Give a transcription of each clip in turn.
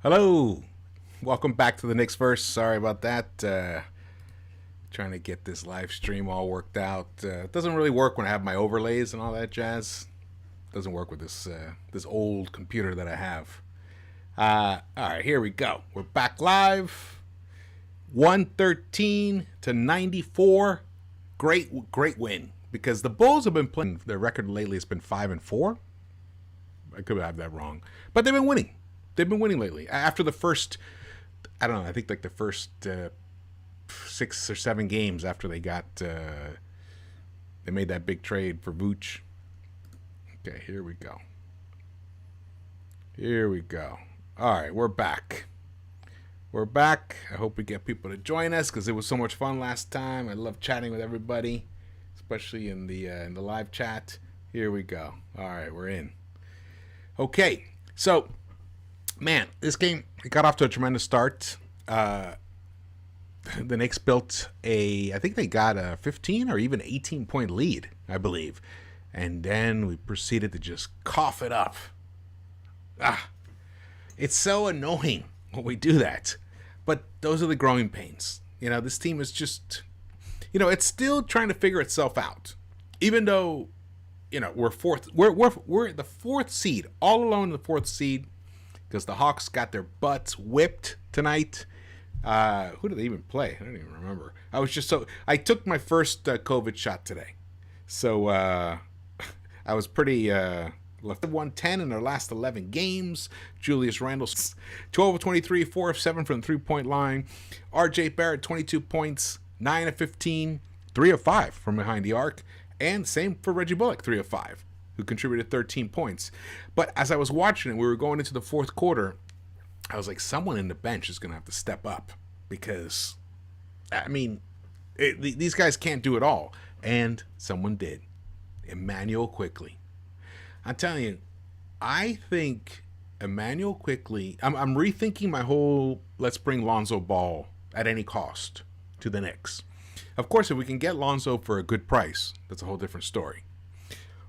Hello, welcome back to the Knicks-Verse. Sorry about that. Trying to get this live stream all worked out. It doesn't really work when I have my overlays and all that jazz. It doesn't work with this old computer that I have. All right, here we go. We're back live. 113 to 94. Great win because the Bulls have been playing. Their record lately has been 5-4. I could have that wrong, but they've been winning. They've been winning lately. After the first, I don't know, I think like the first 6 or 7 games after they made that big trade for Vooch. Okay, here we go. Here we go. All right, we're back. We're back. I hope we get people to join us because it was so much fun last time. I love chatting with everybody, especially in the live chat. Here we go. All right, we're in. Okay, so. Man, this game got off to a tremendous start. The Knicks built I think they got a 15 or even 18-point lead, I believe. And then we proceeded to just cough it up. It's so annoying when we do that. But those are the growing pains. You know, this team is just, it's still trying to figure itself out. Even though, we're fourth. We're the 4th seed, all alone in the 4th seed. Because the Hawks got their butts whipped tonight. Who did they even play? I don't even remember. I took my first COVID shot today. So I was pretty left 110 in their last 11 games. Julius Randle, 12 of 23, 4 of 7 from the 3-point line. RJ Barrett, 22 points, 9 of 15, 3 of 5 from behind the arc. And same for Reggie Bullock, 3 of 5. Who contributed 13 points. But as I was watching it, we were going into the 4th quarter, I was like, someone in the bench is going to have to step up because, these guys can't do it all. And someone did. Emmanuel Quickley. I'm telling you, I think Emmanuel Quickley, I'm rethinking my whole let's bring Lonzo Ball at any cost to the Knicks. Of course, if we can get Lonzo for a good price, that's a whole different story.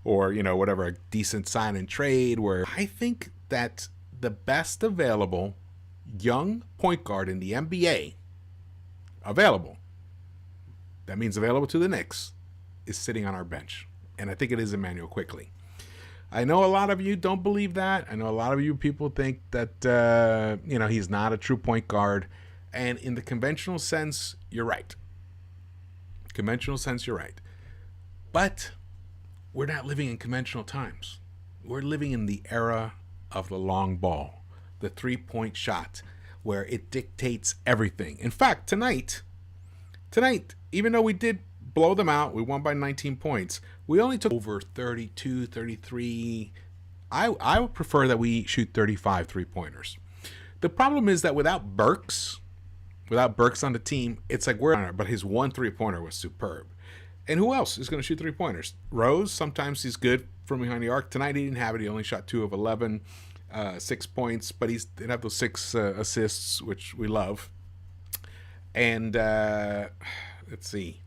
Or, whatever, a decent sign and trade where I think that the best available young point guard in the NBA available, that means available to the Knicks, is sitting on our bench. And I think it is Emmanuel Quickley. I know a lot of you don't believe that. I know a lot of you people think that, he's not a true point guard. And in the conventional sense, you're right. Conventional sense, you're right. But we're not living in conventional times. We're living in the era of the long ball, the 3-point shot, where it dictates everything. In fact, tonight, even though we did blow them out, we won by 19 points, we only took over 32, 33. I would prefer that we shoot 35 3-pointers. The problem is that without Burks on the team, it's like but his one 3-pointer was superb. And who else is going to shoot 3-pointers? Rose, sometimes he's good from behind the arc. Tonight he didn't have it. He only shot 2 of 11, 6 points, but he did have those 6 assists, which we love. And let's see.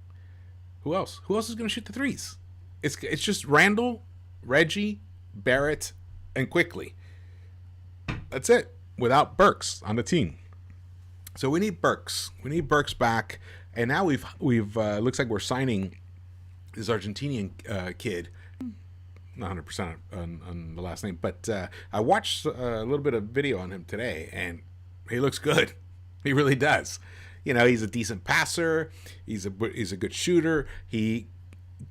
Who else? Who else is going to shoot the threes? It's just Randle, Reggie, Barrett, and Quickley. That's it. Without Burks on the team. So we need Burks. We need Burks back. And now we've looks like we're signing this Argentinian kid, not 100% on the last name, but I watched a little bit of video on him today, and he looks good. He really does. He's a decent passer. He's a good shooter. He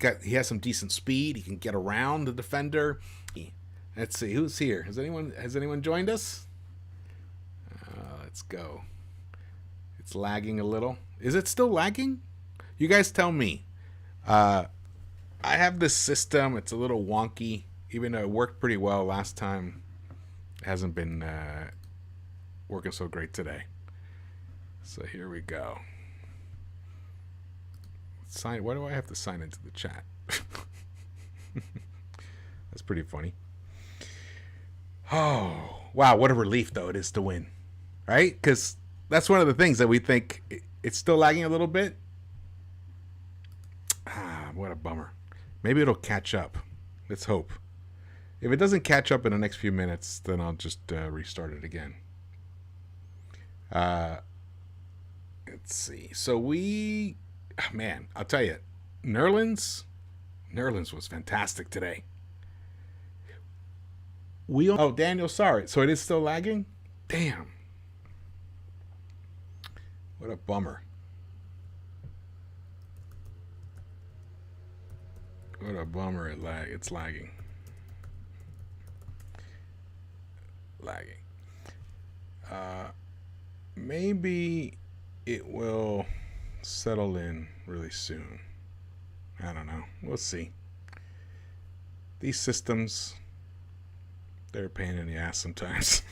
has some decent speed. He can get around the defender. Let's see who's here. Has anyone joined us? Let's go. It's lagging a little. Is it still lagging? You guys tell me. I have this system. It's a little wonky. Even though it worked pretty well last time, it hasn't been working so great today. So here we go. Why do I have to sign into the chat? That's pretty funny. Oh, wow. What a relief, though, it is to win. Right? Because that's one of the things that we think it's still lagging a little bit. What a bummer. Maybe it'll catch up. Let's hope. If it doesn't catch up in the next few minutes, then I'll just restart it again. Let's see. So we, man, I'll tell you, Nerlens was fantastic today. Oh, Daniel, sorry. So it is still lagging? Damn. What a bummer. What a bummer it's lagging. Maybe it will settle in really soon. I don't know. We'll see. These systems, they're a pain in the ass sometimes.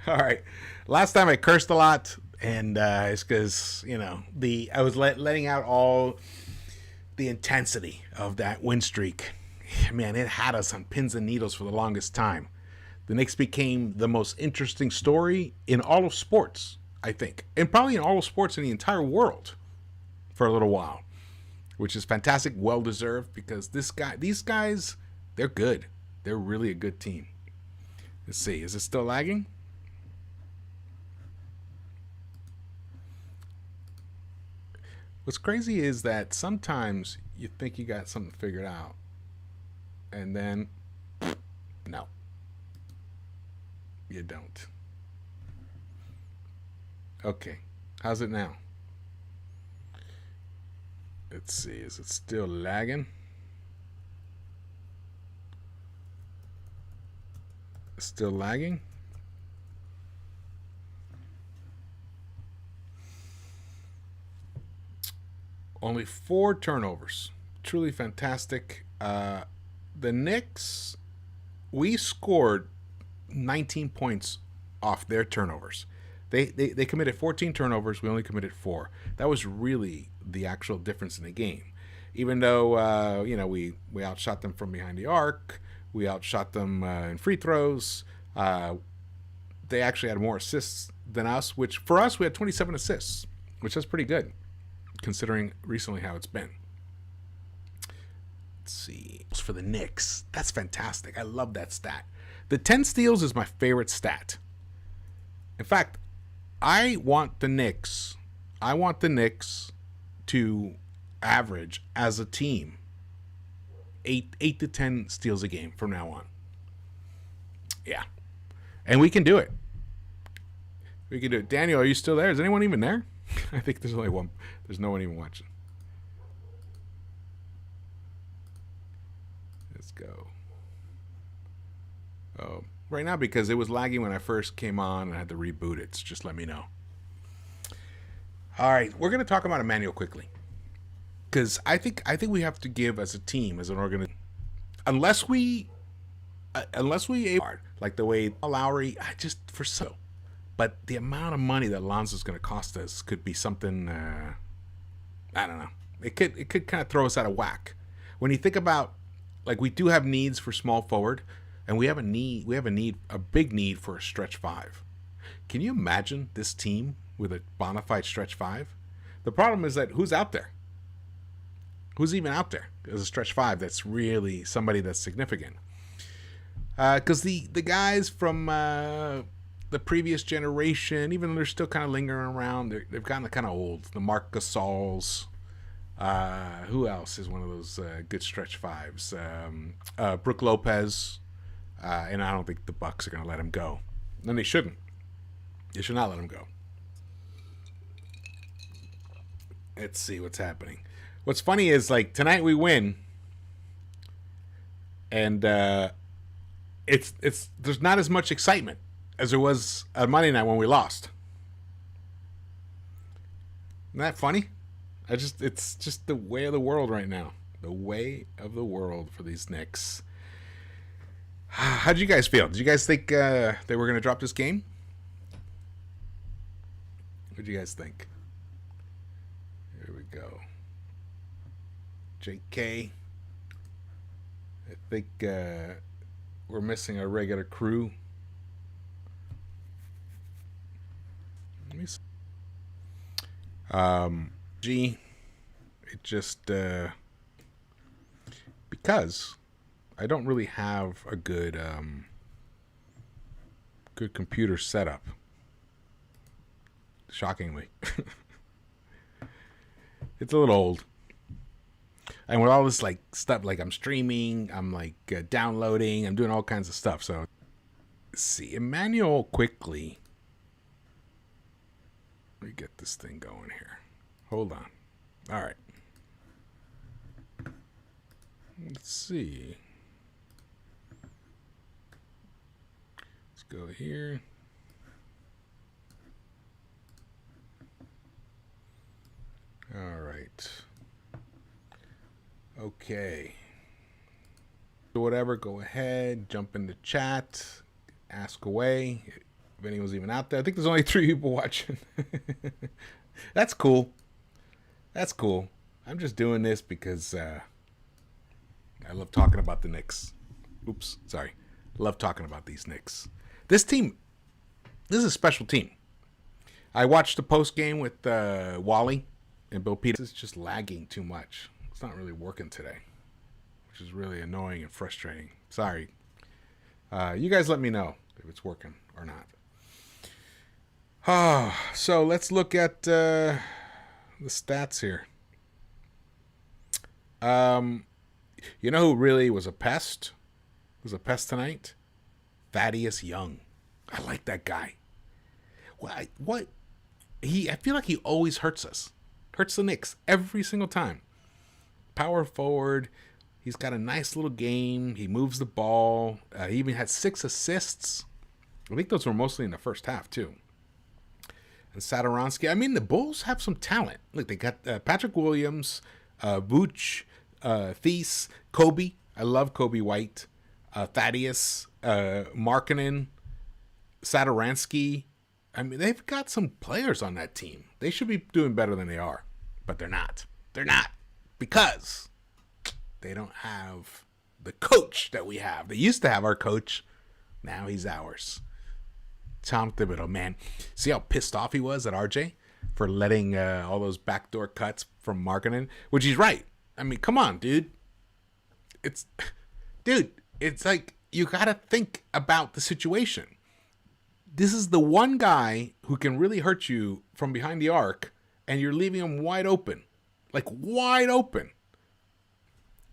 All right. Last time I cursed a lot, and it's because, I was letting out all the intensity of that win streak. Man, it had us on pins and needles for the longest time. The Knicks became the most interesting story in all of sports, I think, and probably in all of sports in the entire world for a little while, which is fantastic, well-deserved, because these guys, they're good. They're really a good team. Let's see. Is it still lagging? What's crazy is that sometimes you think you got something figured out, and then, no, you don't. Okay. How's it now? Let's see. Is it still lagging? Still lagging? Only 4 turnovers. Truly fantastic. The Knicks, we scored 19 points off their turnovers. They committed 14 turnovers. We only committed 4. That was really the actual difference in the game. Even though, we outshot them from behind the arc. We outshot them in free throws. They actually had more assists than us, which for us, we had 27 assists, which is pretty good, considering recently how it's been. Let's see. For the Knicks, that's fantastic. I love that stat. The 10 steals is my favorite stat. In fact, I want the Knicks to average as a team 8 to 10 steals a game from now on. Yeah. And we can do it. Daniel, are you still there? Is anyone even there? I think there's only one. There's no one even watching. Let's go. Oh, right now, because it was lagging when I first came on and I had to reboot it. So just let me know. All right, we're going to talk about Emmanuel Quickley, because I think we have to give as a team, as an organization, unless we like the way Lowry, but the amount of money that Lonzo's going to cost us could be something. I don't know. It could kind of throw us out of whack. When you think about, like, we do have needs for small forward, and we have a big need for a stretch 5. Can you imagine this team with a bona fide stretch 5? The problem is that who's out there? Who's even out there as a stretch 5 that's really somebody that's significant? Because the guys from the previous generation, even though they're still kind of lingering around, they've gotten kind of old. The Marc Gasols. Who else is one of those good stretch 5s? Brook Lopez. And I don't think the Bucks are going to let him go. And they shouldn't. They should not let him go. Let's see what's happening. What's funny is, like, tonight we win, and it's there's not as much excitement as there was on Monday night when we lost. Isn't that funny? It's just the way of the world right now. The way of the world for these Knicks. How did you guys feel? Did you guys think they were going to drop this game? What did you guys think? Here we go. JK. I think we're missing our regular crew. Let me see. G. It just because I don't really have a good computer setup. shockingly. It's a little old. And with all this like stuff, like I'm streaming, I'm like downloading, I'm doing all kinds of stuff. So, let's see, Emmanuel Quickley. Let me get this thing going here. Hold on. All right. Let's see. Let's go here. All right. Okay. Whatever, go ahead, jump in the chat, ask away if anyone's even out there. I think there's only 3 people watching. That's cool. That's cool. I'm just doing this because I love talking about the Knicks. Oops, sorry. Love talking about these Knicks. This team, this is a special team. I watched the post game with Wally and Bill Peters. It's just lagging too much. It's not really working today, which is really annoying and frustrating. Sorry. You guys let me know if it's working or not. So let's look at the stats here. You know who really was a pest? Was a pest tonight? Thaddeus Young. I like that guy. What? I feel like he always hurts us. Hurts the Knicks every single time. Power forward. He's got a nice little game. He moves the ball. He even had 6 assists. I think those were mostly in the first half, too. And Satoransky. I mean, the Bulls have some talent. Look, they got Patrick Williams, Vooch, Thies, Kobe. I love Kobe White. Thaddeus, Markkanen, Satoransky. I mean, they've got some players on that team. They should be doing better than they are. But they're not. They're not. Because they don't have the coach that we have. They used to have our coach. Now he's ours. Tom Thibodeau, man. See how pissed off he was at RJ for letting all those backdoor cuts from Markkanen? Which he's right. I mean, come on, dude. It's like you got to think about the situation. This is the one guy who can really hurt you from behind the arc, and you're leaving him wide open. Like, wide open.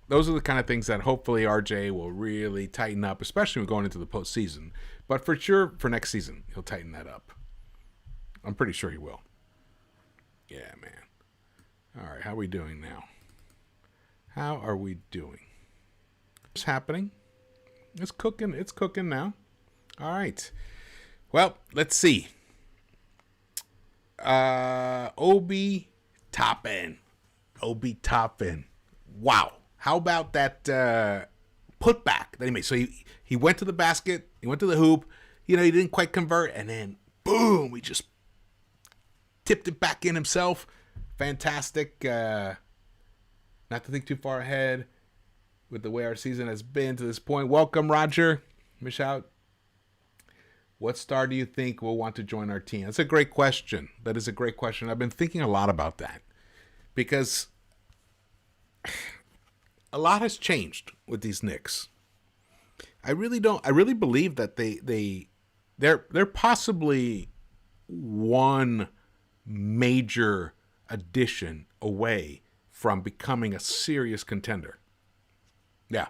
Those are the kind of things that hopefully RJ will really tighten up, especially when going into the postseason. But for sure, for next season, he'll tighten that up. I'm pretty sure he will. Yeah, man. All right, how are we doing now? How are we doing? What's happening? It's cooking. It's cooking now. All right. Well, let's see. Obi Toppin. Obi Toppin. Wow. How about that putback that he made? So he went to the basket. He went to the hoop. You know, he didn't quite convert. And then, boom, he just tipped it back in himself. Fantastic. Not to think too far ahead with the way our season has been to this point. Welcome, Roger. Mish out. What star do you think will want to join our team? That's a great question. That is a great question. I've been thinking a lot about that because a lot has changed with these Knicks. I really believe that they're possibly one major addition away from becoming a serious contender. Yeah,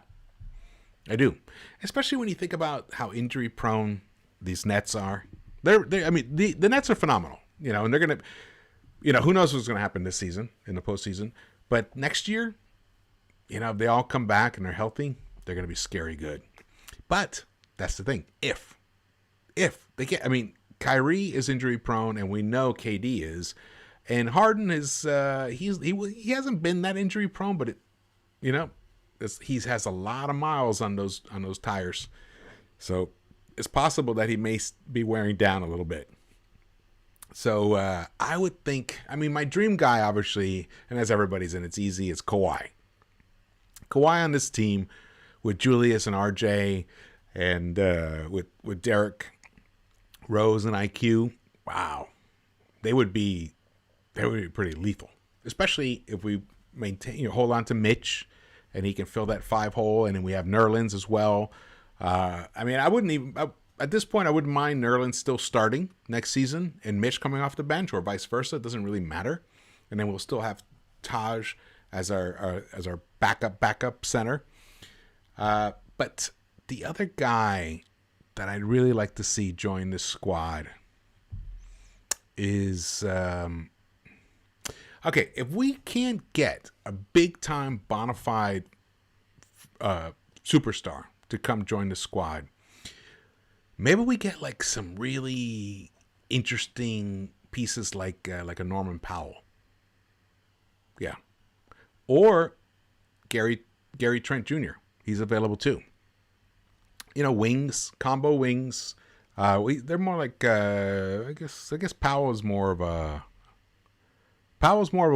I do. Especially when you think about how injury prone these Nets are. I mean, the Nets are phenomenal, you know, and they're going to, you know, who knows what's going to happen this season in the postseason. But next year, you know, if they all come back and they're healthy, they're going to be scary good. But that's the thing. If they get, I mean, Kyrie is injury prone and we know KD is, and Harden is, he hasn't been that injury prone, but he has a lot of miles on those tires. So it's possible that he may be wearing down a little bit. So I would think, I mean, my dream guy, obviously, and as everybody's in, it's easy, it's Kawhi. Kawhi on this team with Julius and RJ and with Derrick Rose and IQ. Wow. They would be pretty lethal, especially if we hold on to Mitch and he can fill that 5 hole. And then we have Nerlens as well. I mean, I wouldn't even, at this point, I wouldn't mind Nerlens still starting next season and Mitch coming off the bench, or vice versa. It doesn't really matter. And then we'll still have Taj as our backup center. But the other guy that I'd really like to see join this squad is okay. If we can't get a big time bona fide superstar to come join the squad, maybe we get like some really interesting pieces like a Norman Powell. Yeah. Or Gary Trent Jr. He's available too. Wings, combo wings. They're more like I guess Powell's more of a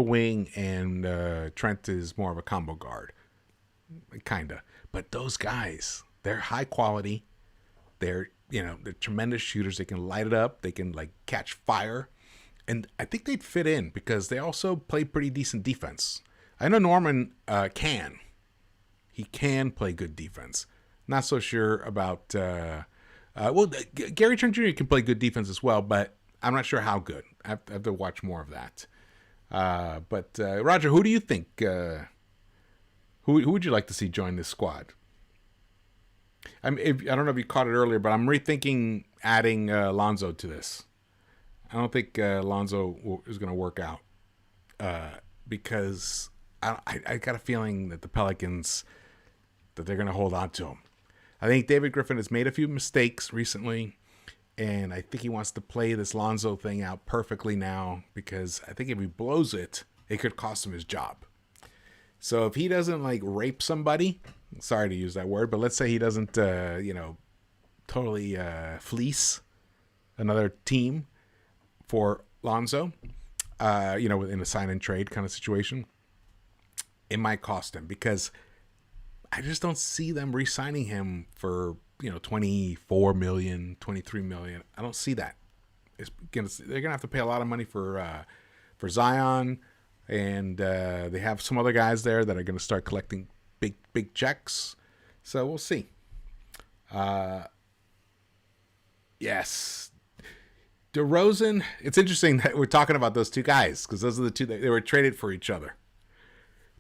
wing, and Trent is more of a combo guard. Kinda. But those guys, they're high quality. They're tremendous shooters. They can light it up. They can like catch fire. And I think they'd fit in because they also play pretty decent defense. I know Norman can. He can play good defense. Not so sure about... Gary Trent Jr. can play good defense as well, but I'm not sure how good. I have to watch more of that. But Roger, who do you think... who would you like to see join this squad? I don't know if you caught it earlier, but I'm rethinking adding Lonzo to this. I don't think Lonzo is going to work out because I got a feeling that the Pelicans, that they're going to hold on to him. I think David Griffin has made a few mistakes recently, and I think he wants to play this Lonzo thing out perfectly now because I think if he blows it, it could cost him his job. So if he doesn't like rape somebody, sorry to use that word, but let's say he doesn't, totally fleece another team for Lonzo, in a sign and trade kind of situation, it might cost him because I just don't see them re-signing him for, $24 million, $23 million. I don't see that. They're going to have to pay a lot of money for Zion, and they have some other guys there that are going to start collecting big checks. So we'll see. Yes. DeRozan, it's interesting that we're talking about those two guys because those are the two that they were traded for each other.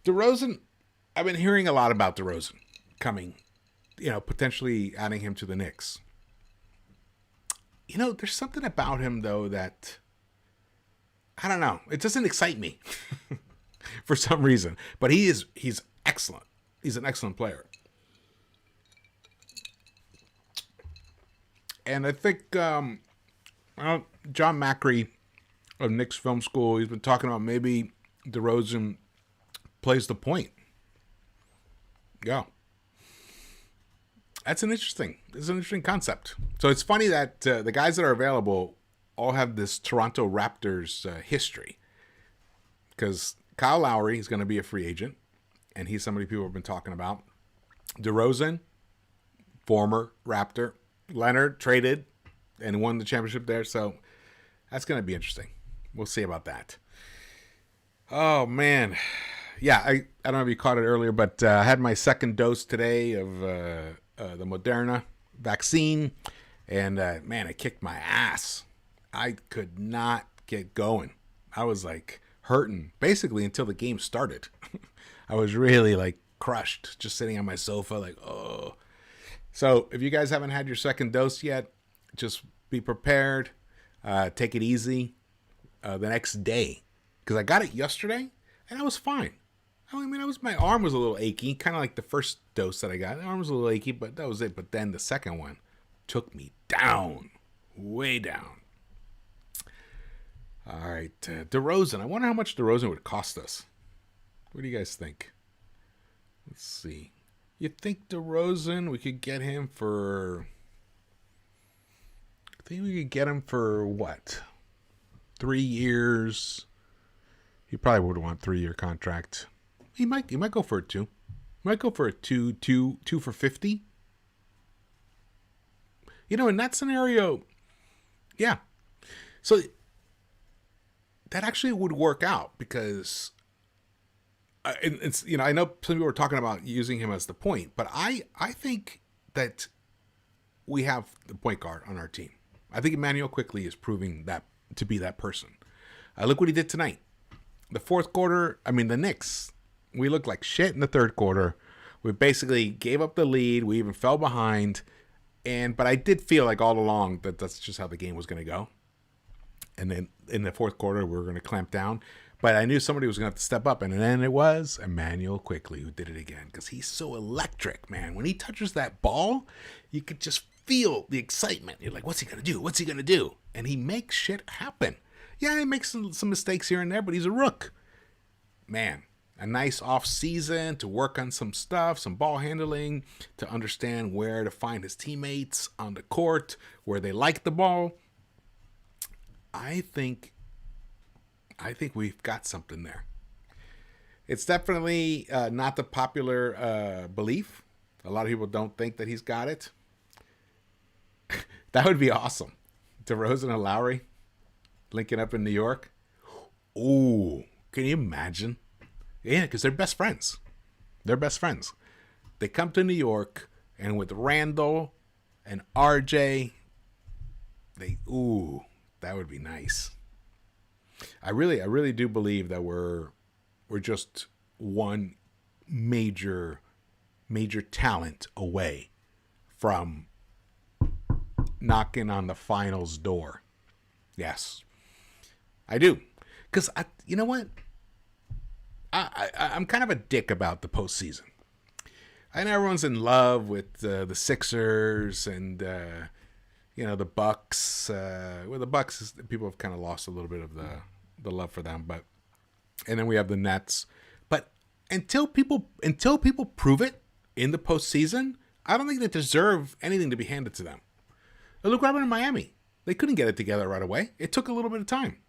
DeRozan, I've been hearing a lot about DeRozan coming, potentially adding him to the Knicks. There's something about him, though, that, I don't know. It doesn't excite me for some reason. But he's excellent. He's an excellent player. And I think John Macri of Knicks Film School, he's been talking about maybe DeRozan plays the point. Yeah. It's an interesting concept. So it's funny that the guys that are available all have this Toronto Raptors history. Because Kyle Lowry is going to be a free agent, and he's somebody people have been talking about. DeRozan, former Raptor. Leonard traded and won the championship there. So that's going to be interesting. We'll see about that. Oh, man. Yeah, I don't know if you caught it earlier, but I had my second dose today of the Moderna vaccine. And, man, it kicked my ass. I could not get going. I was, like, hurting basically until the game started. I was really, like, crushed just sitting on my sofa like, oh. So if you guys haven't had your second dose yet, just be prepared. Take it easy the next day. Because I got it yesterday, and I was fine. My arm was a little achy, kind of like the first dose that I got. The arm was a little achy, but that was it. But then the second one took me down, way down. All right, DeRozan. I wonder how much DeRozan would cost us. What do you guys think? Let's see. You think DeRozan, we could get him for... I think we could get him for what? 3 years. He probably would want a 3-year contract. He might go for a 2. He might go for a 2 for 50. In that scenario, yeah. So that actually would work out because it's I know some people were talking about using him as the point, but I think that we have the point guard on our team. I think Emmanuel Quickley is proving that to be that person. Look what he did tonight. The fourth quarter, the Knicks, we looked like shit in the third quarter. We basically gave up the lead. We even fell behind. But I did feel like all along that that's just how the game was going to go. And then in the fourth quarter, we were going to clamp down. But I knew somebody was going to have to step up. And then it was Emmanuel Quickley who did it again. Because he's so electric, man. When he touches that ball, you could just feel the excitement. You're like, what's he going to do? What's he going to do? And he makes shit happen. Yeah, he makes some mistakes here and there, but he's a rook. Man, a nice off season to work on some stuff, some ball handling, to understand where to find his teammates on the court, where they like the ball. I think we've got something there. It's definitely not the popular belief. A lot of people don't think that he's got it. That would be awesome. DeRozan and Lowry linking up in New York. Ooh, can you imagine? Yeah, because they're best friends. They're best friends. They come to New York, and with Randall and RJ, that would be nice. I really do believe that we're just one major talent away from knocking on the finals door. Yes, I do. Because you know what? I'm kind of a dick about the postseason. I know everyone's in love with the Sixers and the Bucks. The Bucks, people have kind of lost a little bit of the love for them, and then we have the Nets. But until people prove it in the postseason, I don't think they deserve anything to be handed to them. Look what happened in Miami. They couldn't get it together right away. It took a little bit of time.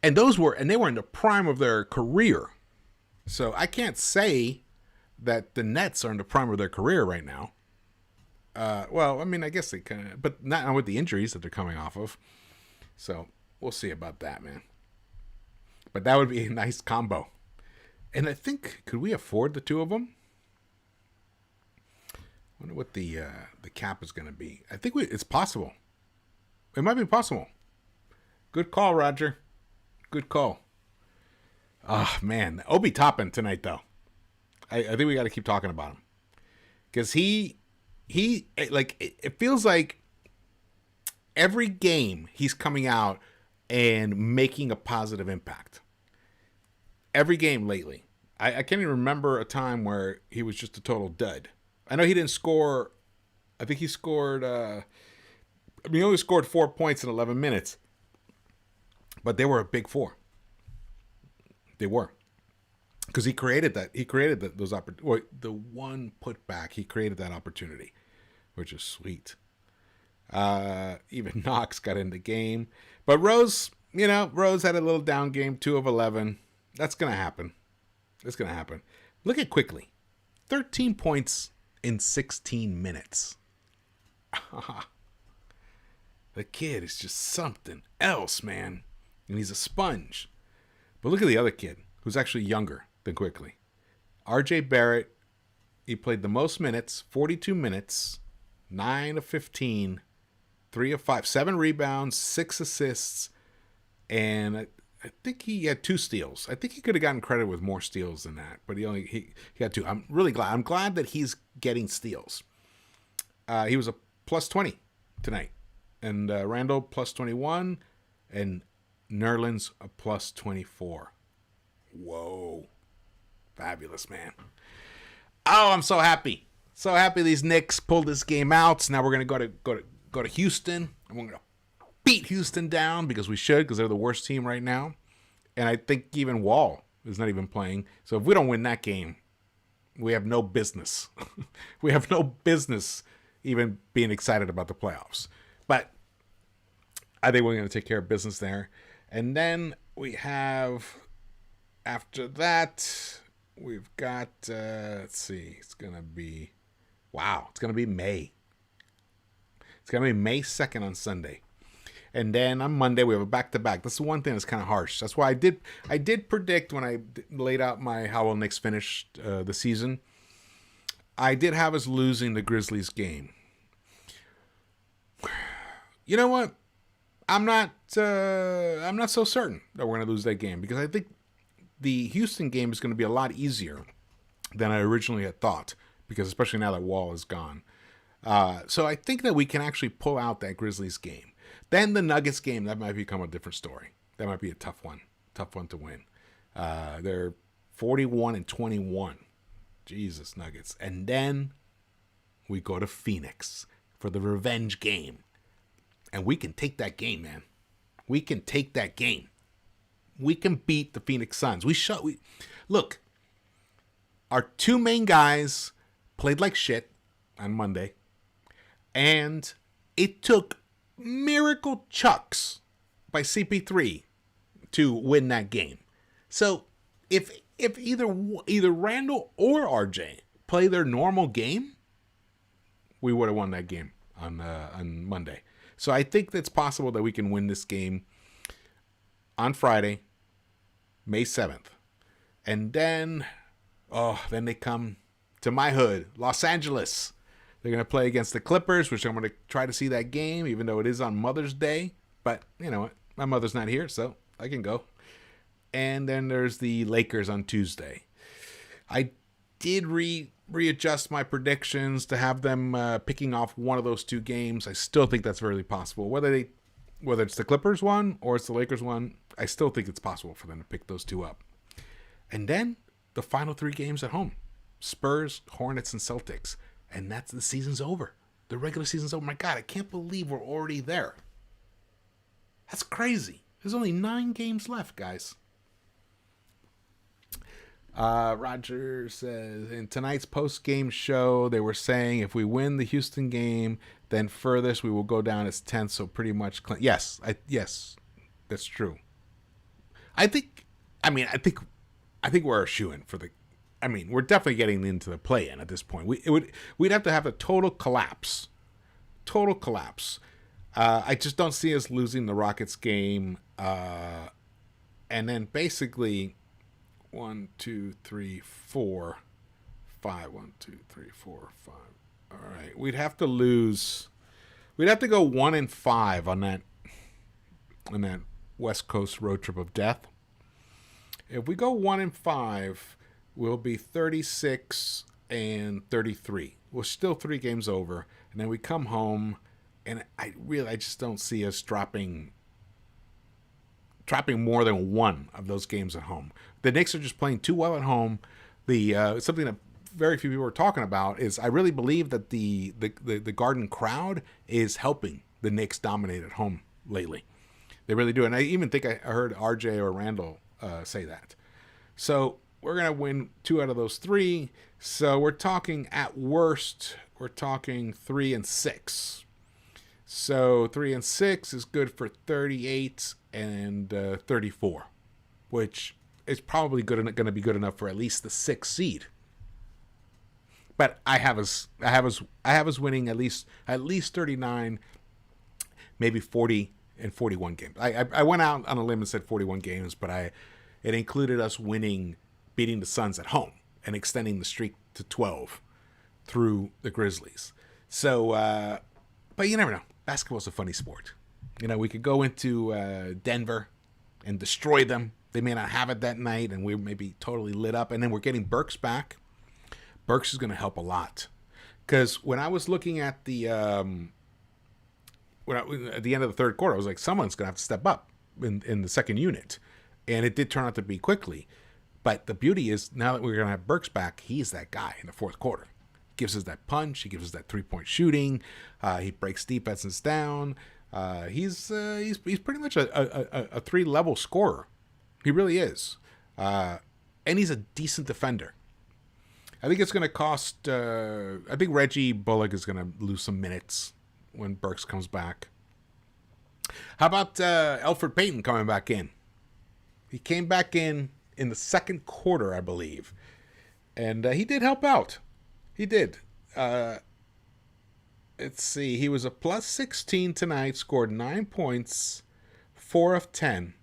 And they were in the prime of their career. So I can't say that the Nets are in the prime of their career right now. I guess they kind of, but not with the injuries that they're coming off of. So we'll see about that, man. But that would be a nice combo. And I think, could we afford the two of them? I wonder what the cap is going to be. I think it's possible. It might be possible. Good call, Roger. Good call. Oh, man. Obi Toppin tonight, though. I think we got to keep talking about him. Because it feels like every game he's coming out and making a positive impact. Every game lately. I can't even remember a time where he was just a total dud. I know he didn't score. I think he scored. He only scored 4 points in 11 minutes. But they were a big four. They were. Because he created that. He created those opportunities. The one putback, he created that opportunity, which is sweet. Even Knox got in the game. But Rose had a little down game, 2 of 11. That's going to happen. Look at Quickley. 13 points in 16 minutes. The kid is just something else, man. And he's a sponge. But look at the other kid, who's actually younger than Quickley. RJ Barrett, he played the most minutes, 42 minutes, 9 of 15, 3 of 5, 7 rebounds, 6 assists, and I think he had 2 steals. I think he could have gotten credit with more steals than that, but he had 2. I'm really glad. I'm glad that he's getting steals. He was a plus 20 tonight. And Randall plus 21, and Nerlens a plus 24. Whoa. Fabulous, man. Oh, I'm so happy. So happy these Knicks pulled this game out. So now we're going to go to Houston, and we're going to beat Houston down because we should, because they're the worst team right now. And I think even Wall is not even playing. So if we don't win that game, we have no business. We have no business even being excited about the playoffs. But I think we're going to take care of business there. And then we have, after that, we've got, let's see, it's going to be May. It's going to be May 2nd on Sunday. And then on Monday, we have a back-to-back. That's the one thing that's kind of harsh. That's why I did predict when I laid out how will Knicks finish the season. I did have us losing the Grizzlies game. you know what? I'm not so certain that we're going to lose that game because I think the Houston game is going to be a lot easier than I originally had thought, because especially now that Wall is gone. So I think that we can actually pull out that Grizzlies game. Then the Nuggets game, that might become a different story. That might be a tough one to win. They're 41-21. Jesus, Nuggets. And then we go to Phoenix for the revenge game. And we can take that game, man. We can take that game. We can beat the Phoenix Suns. Look, our two main guys played like shit on Monday. And it took miracle chucks by CP3 to win that game. So if either Randall or RJ play their normal game, we would have won that game on Monday. So I think that's possible that we can win this game on Friday, May 7th. And then they come to my hood, Los Angeles. They're going to play against the Clippers, which I'm going to try to see that game, even though it is on Mother's Day. But you know what? My mother's not here, so I can go. And then there's the Lakers on Tuesday. I did readjust my predictions to have them picking off one of those two games. I still think that's very possible. Whether it's the Clippers one or it's the Lakers one, I still think it's possible for them to pick those two up. And then the final three games at home. Spurs, Hornets, and Celtics. And the season's over. The regular season's over. My God, I can't believe we're already there. That's crazy. There's only 9 games left, guys. Roger says, in tonight's post-game show, they were saying if we win the Houston game, then furthest we will go down as 10th, so pretty much... Yes, that's true. I think we're a shoo-in for the... we're definitely getting into the play-in at this point. We'd have to have a total collapse. Total collapse. I just don't see us losing the Rockets game. And then basically 1, 2, 3, 4, 5. 1, 2, 3, 4, 5. All right. We'd have to lose. We'd have to go 1-5 on that West Coast road trip of death. If we go 1-5, we'll be 36-33. We're still 3 games over, and then we come home, and I just don't see us dropping more than one of those games at home. The Knicks are just playing too well at home. Something that very few people are talking about is I really believe that the Garden crowd is helping the Knicks dominate at home lately. They really do, and I even think I heard RJ or Randall say that. So we're going to win 2 out of those 3. So we're talking at worst, 3-6. So 3-6 is good for 38 and 34, which is probably going to be good enough for at least the 6th seed. But I have us winning at least 39, maybe 40 and 41 games. I went out on a limb and said 41 games, but it included us beating the Suns at home and extending the streak to 12 through the Grizzlies. So, but you never know. Basketball's a funny sport. We could go into Denver and destroy them. They may not have it that night, and we may be totally lit up. And then we're getting Burks back. Burks is going to help a lot. Because when I was looking at at the end of the third quarter, I was like, someone's going to have to step up in the second unit. And it did turn out to be Quickley. But the beauty is, now that we're going to have Burks back, he's that guy in the fourth quarter. Gives us that punch. He gives us that 3-point shooting. He breaks defenses down. He's pretty much a 3-level scorer. He really is. And he's a decent defender. I think it's going to cost... I think Reggie Bullock is going to lose some minutes when Burks comes back. How about Elfrid Payton coming back in? He came back in the second quarter, I believe. And he did help out. He did. Let's see. He was a plus 16 tonight, scored 9 points, 4 of 10.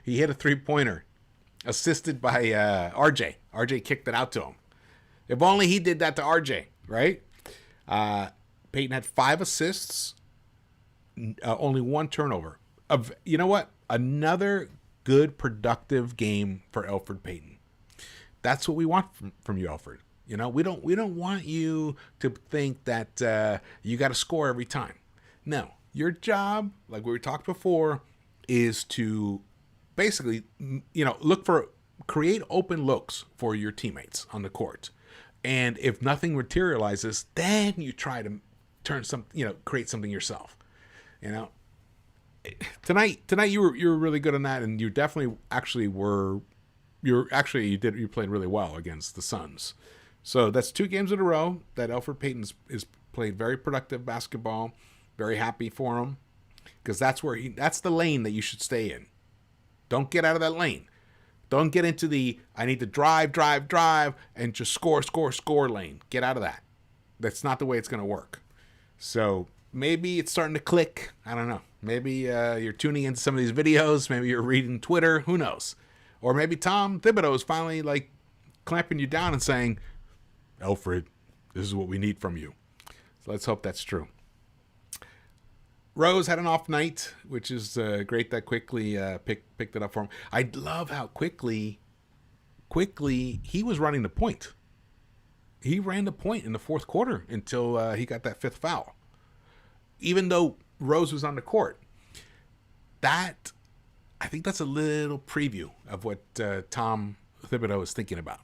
He hit a 3-pointer, assisted by RJ. RJ kicked it out to him. If only he did that to RJ, right? Peyton had 5 assists, only one turnover. Of you know what? Another good productive game for Elfrid Payton. That's what we want from you, Elfrid. You know, we don't want you to think that you got to score every time. No, your job, like we talked before, is to basically, create open looks for your teammates on the court. And if nothing materializes, then you try to create something yourself. You know, tonight you were really good on that, and you definitely you played really well against the Suns. So that's 2 games in a row that Elfrid Payton is played very productive basketball. Very happy for him, because that's the lane that you should stay in. Don't get out of that lane. Don't get into the I need to drive, and just score lane. Get out of that. That's not the way it's going to work. So maybe it's starting to click. I don't know. Maybe you're tuning into some of these videos. Maybe you're reading Twitter. Who knows? Or maybe Tom Thibodeau is finally like clamping you down and saying, Elfrid, this is what we need from you. So let's hope that's true. Rose had an off night, which is great that Quickley picked it up for him. I love how Quickley, he was running the point. He ran the point in the fourth quarter until he got that 5th foul. Even though Rose was on the court. I think that's a little preview of what Tom Thibodeau is thinking about.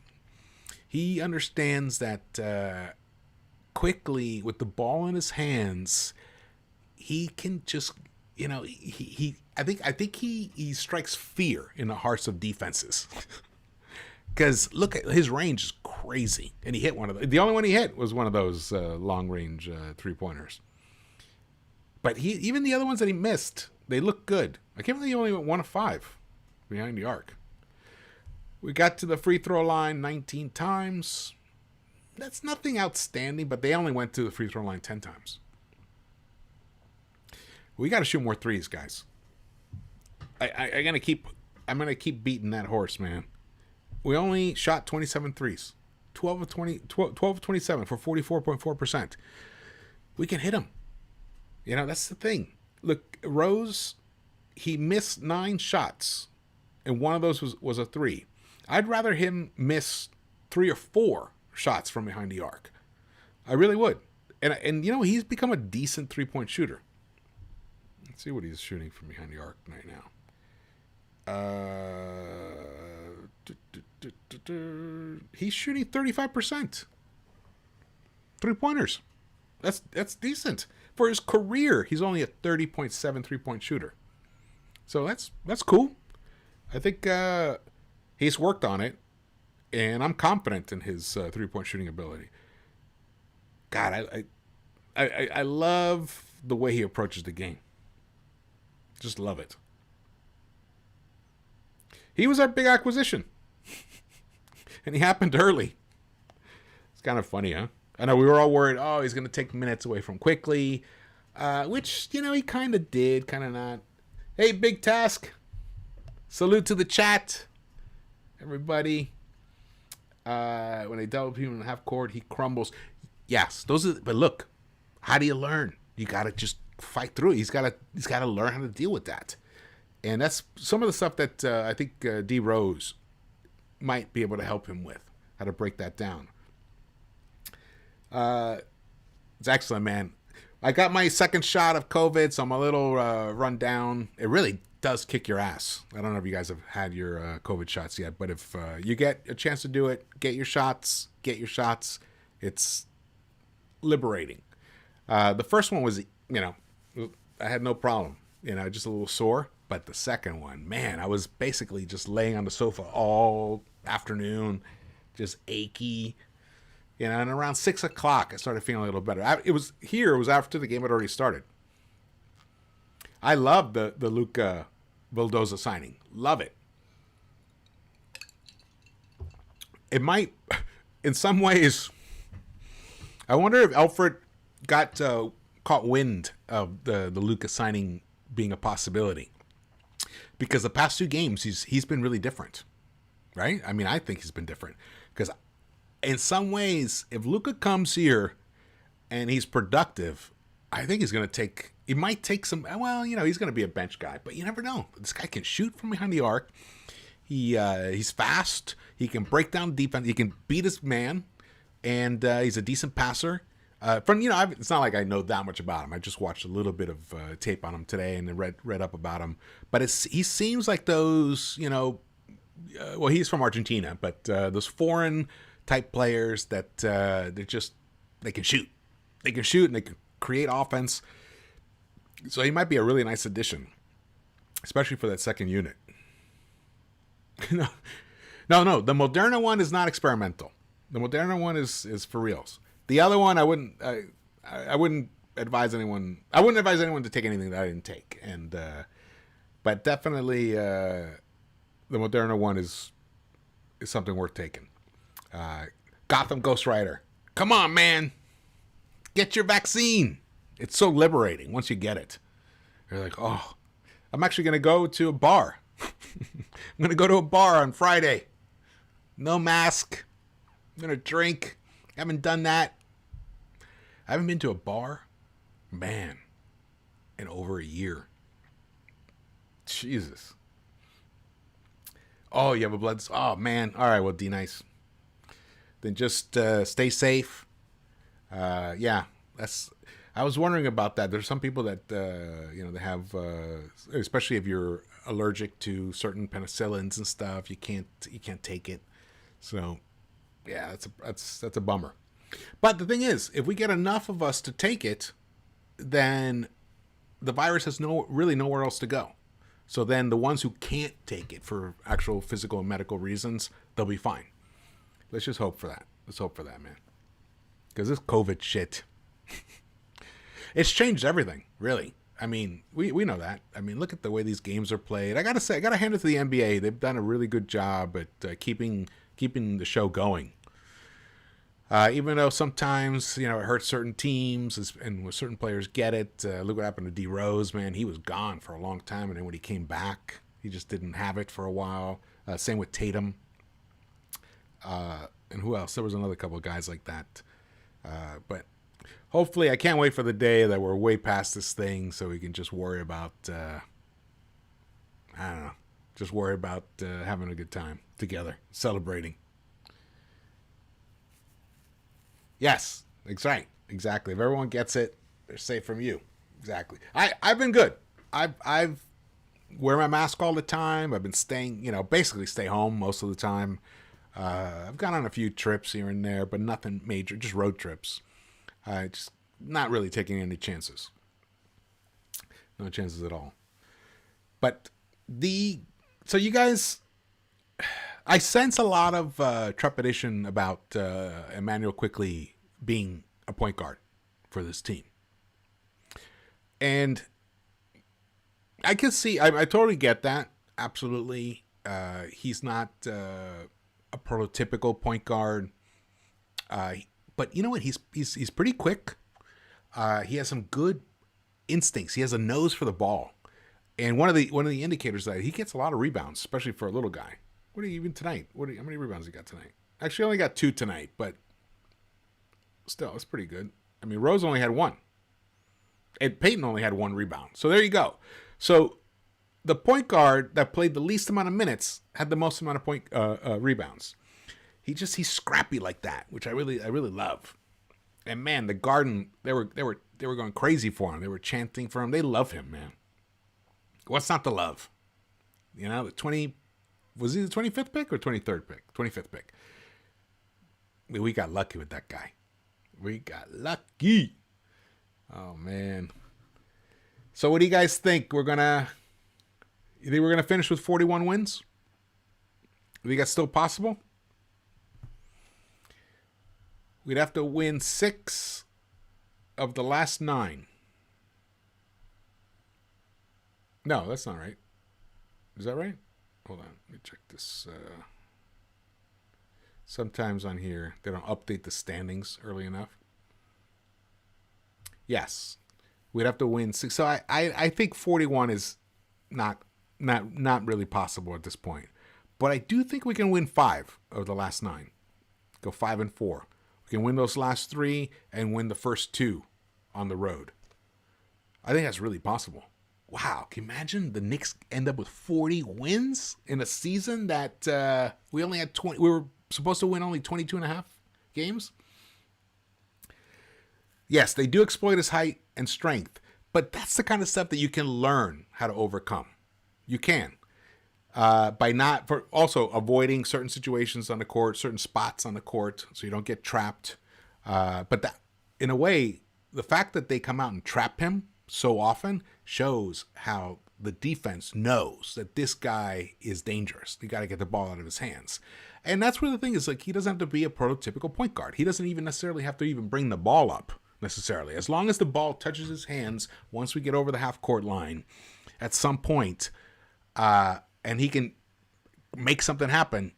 He understands that Quickley, with the ball in his hands, he can just, I think he strikes fear in the hearts of defenses. Because look at his range is crazy, and he hit one of the only one he hit was one of those long range 3-pointers. But even the other ones that he missed, they look good. I can't believe he only went 1 of 5 behind the arc. We got to the free throw line 19 times. That's nothing outstanding, but they only went to the free throw line 10 times. We got to shoot more threes, guys. I'm gonna keep beating that horse, man. We only shot 27 threes, 12 of 27 for 44.4%. We can hit them. That's the thing. Look, Rose, he missed 9 shots, and one of those was a 3. I'd rather him miss 3 or 4 shots from behind the arc. I really would. And he's become a decent 3-point shooter. Let's see what he's shooting from behind the arc right now. He's shooting 35%. 3-pointers. That's decent. For his career, he's only a 30.7 3-point shooter. So that's cool. I think he's worked on it, and I'm confident in his 3-point shooting ability. God, I love the way he approaches the game. Just love it. He was our big acquisition. And he happened early. It's kind of funny, huh? I know we were all worried, he's going to take minutes away from Quickley. Which, he kind of did, kind of not. Hey, Big Task. Salute to the chat. Everybody. When they double him in the half court, he crumbles. Yes, but look, how do you learn? You got to just fight through it. He's got to learn how to deal with that. And that's some of the stuff that I think D Rose might be able to help him with, how to break that down. It's excellent, man. I got my second shot of COVID, so I'm a little run down. It really does kick your ass. I don't know if you guys have had your COVID shots yet, but if you get a chance to do it, get your shots. It's liberating. The first one was, I had no problem, just a little sore. But the second one, man, I was basically just laying on the sofa all afternoon, just achy. And around 6 o'clock, I started feeling a little better. It was after the game had already started. I love the Luka Vildoza signing. Love it. It might, in some ways, I wonder if Elfrid got caught wind of the Luka signing being a possibility. Because the past 2 games, he's been really different, right? I mean, I think he's been different. Because in some ways, if Luka comes here and he's productive, I think he's going to take He might take some. Well, he's going to be a bench guy, but you never know. This guy can shoot from behind the arc. He's fast. He can break down defense. He can beat his man, and he's a decent passer. It's not like I know that much about him. I just watched a little bit of tape on him today and read up about him. But he seems like those, well, he's from Argentina, but those foreign type players that they can shoot. They can shoot and they can create offense. So he might be a really nice addition, especially for that second unit. No. The Moderna one is not experimental. The Moderna one is for reals. The other one, I wouldn't advise anyone. I wouldn't advise anyone to take anything that I didn't take. And but definitely, the Moderna one is something worth taking. Gotham Ghost Rider, come on, man, get your vaccine. It's so liberating once you get it. You're like, oh, I'm actually going to go to a bar. I'm going to go to a bar on Friday. No mask. I'm going to drink. I haven't done that. I haven't been to a bar, man, in over a year. Jesus. Oh, you have a blood... Oh, man. All right, well, D-Nice. Then just stay safe. Yeah, that's... I was wondering about that. There's some people that they have, especially if you're allergic to certain penicillins and stuff, you can't take it. So, yeah, that's a bummer. But the thing is, if we get enough of us to take it, then the virus has really nowhere else to go. So then the ones who can't take it for actual physical and medical reasons, they'll be fine. Let's just hope for that. Let's hope for that, man. Because this COVID shit. It's changed everything, really. I mean, we know that. I mean, look at the way these games are played. I gotta hand it to the NBA. They've done a really good job at keeping the show going. Even though sometimes it hurts certain teams and certain players get it. Look what happened to D Rose, man. He was gone for a long time, and then when he came back, he just didn't have it for a while. Same with Tatum. And who else? There was another couple of guys like that. But hopefully, I can't wait for the day that we're way past this thing so we can just worry about, I don't know, just worry about having a good time together, celebrating. Yes, that's right. Exactly. If everyone gets it, they're safe from you. Exactly. I've been good. I've wear my mask all the time. I've been staying, basically stay home most of the time. I've gone on a few trips here and there, but nothing major, just road trips. Just not really taking any chances. No chances at all. But so you guys, I sense a lot of trepidation about Emmanuel Quickley being a point guard for this team. And I can see, I totally get that. Absolutely. He's not a prototypical point guard. But you know what? He's pretty quick. He has some good instincts. He has a nose for the ball. And one of the indicators that he gets a lot of rebounds, especially for a little guy. What are you even tonight? How many rebounds he got tonight? Actually, only got 2 tonight, but still, it's pretty good. I mean, Rose only had 1. And Peyton only had 1 rebound. So there you go. So the point guard that played the least amount of minutes had the most amount of rebounds. He's scrappy like that, which I really love. And man, the Garden, they were going crazy for him. They were chanting for him. They love him, man. What's not to love? Was he the 25th pick or 23rd pick? 25th pick. I mean, we got lucky with that guy. We got lucky. Oh man. So what do you guys think? You think we're gonna finish with 41 wins? You think that's still possible? We'd have to win 6 of the last 9. No, that's not right. Is that right? Hold on. Let me check this. Sometimes on here, they don't update the standings early enough. Yes. We'd have to win 6. So I think 41 is not really possible at this point. But I do think we can win 5 of the last 9. Go 5-4. We can win those last 3 and win the first 2 on the road. I think that's really possible. Wow, can you imagine the Knicks end up with 40 wins in a season that we only had 20? We were supposed to win only 22 and a half games. Yes, they do exploit his height and strength, but that's the kind of stuff that you can learn how to overcome. You can. By not, for also avoiding certain situations on the court, certain spots on the court, so you don't get trapped. But that, in a way, the fact that they come out and trap him so often shows how the defense knows that this guy is dangerous. You got to get the ball out of his hands. And that's where the thing is, like, he doesn't have to be a prototypical point guard. He doesn't even necessarily have to even bring the ball up, necessarily. As long as the ball touches his hands, once we get over the half-court line, at some point, and he can make something happen,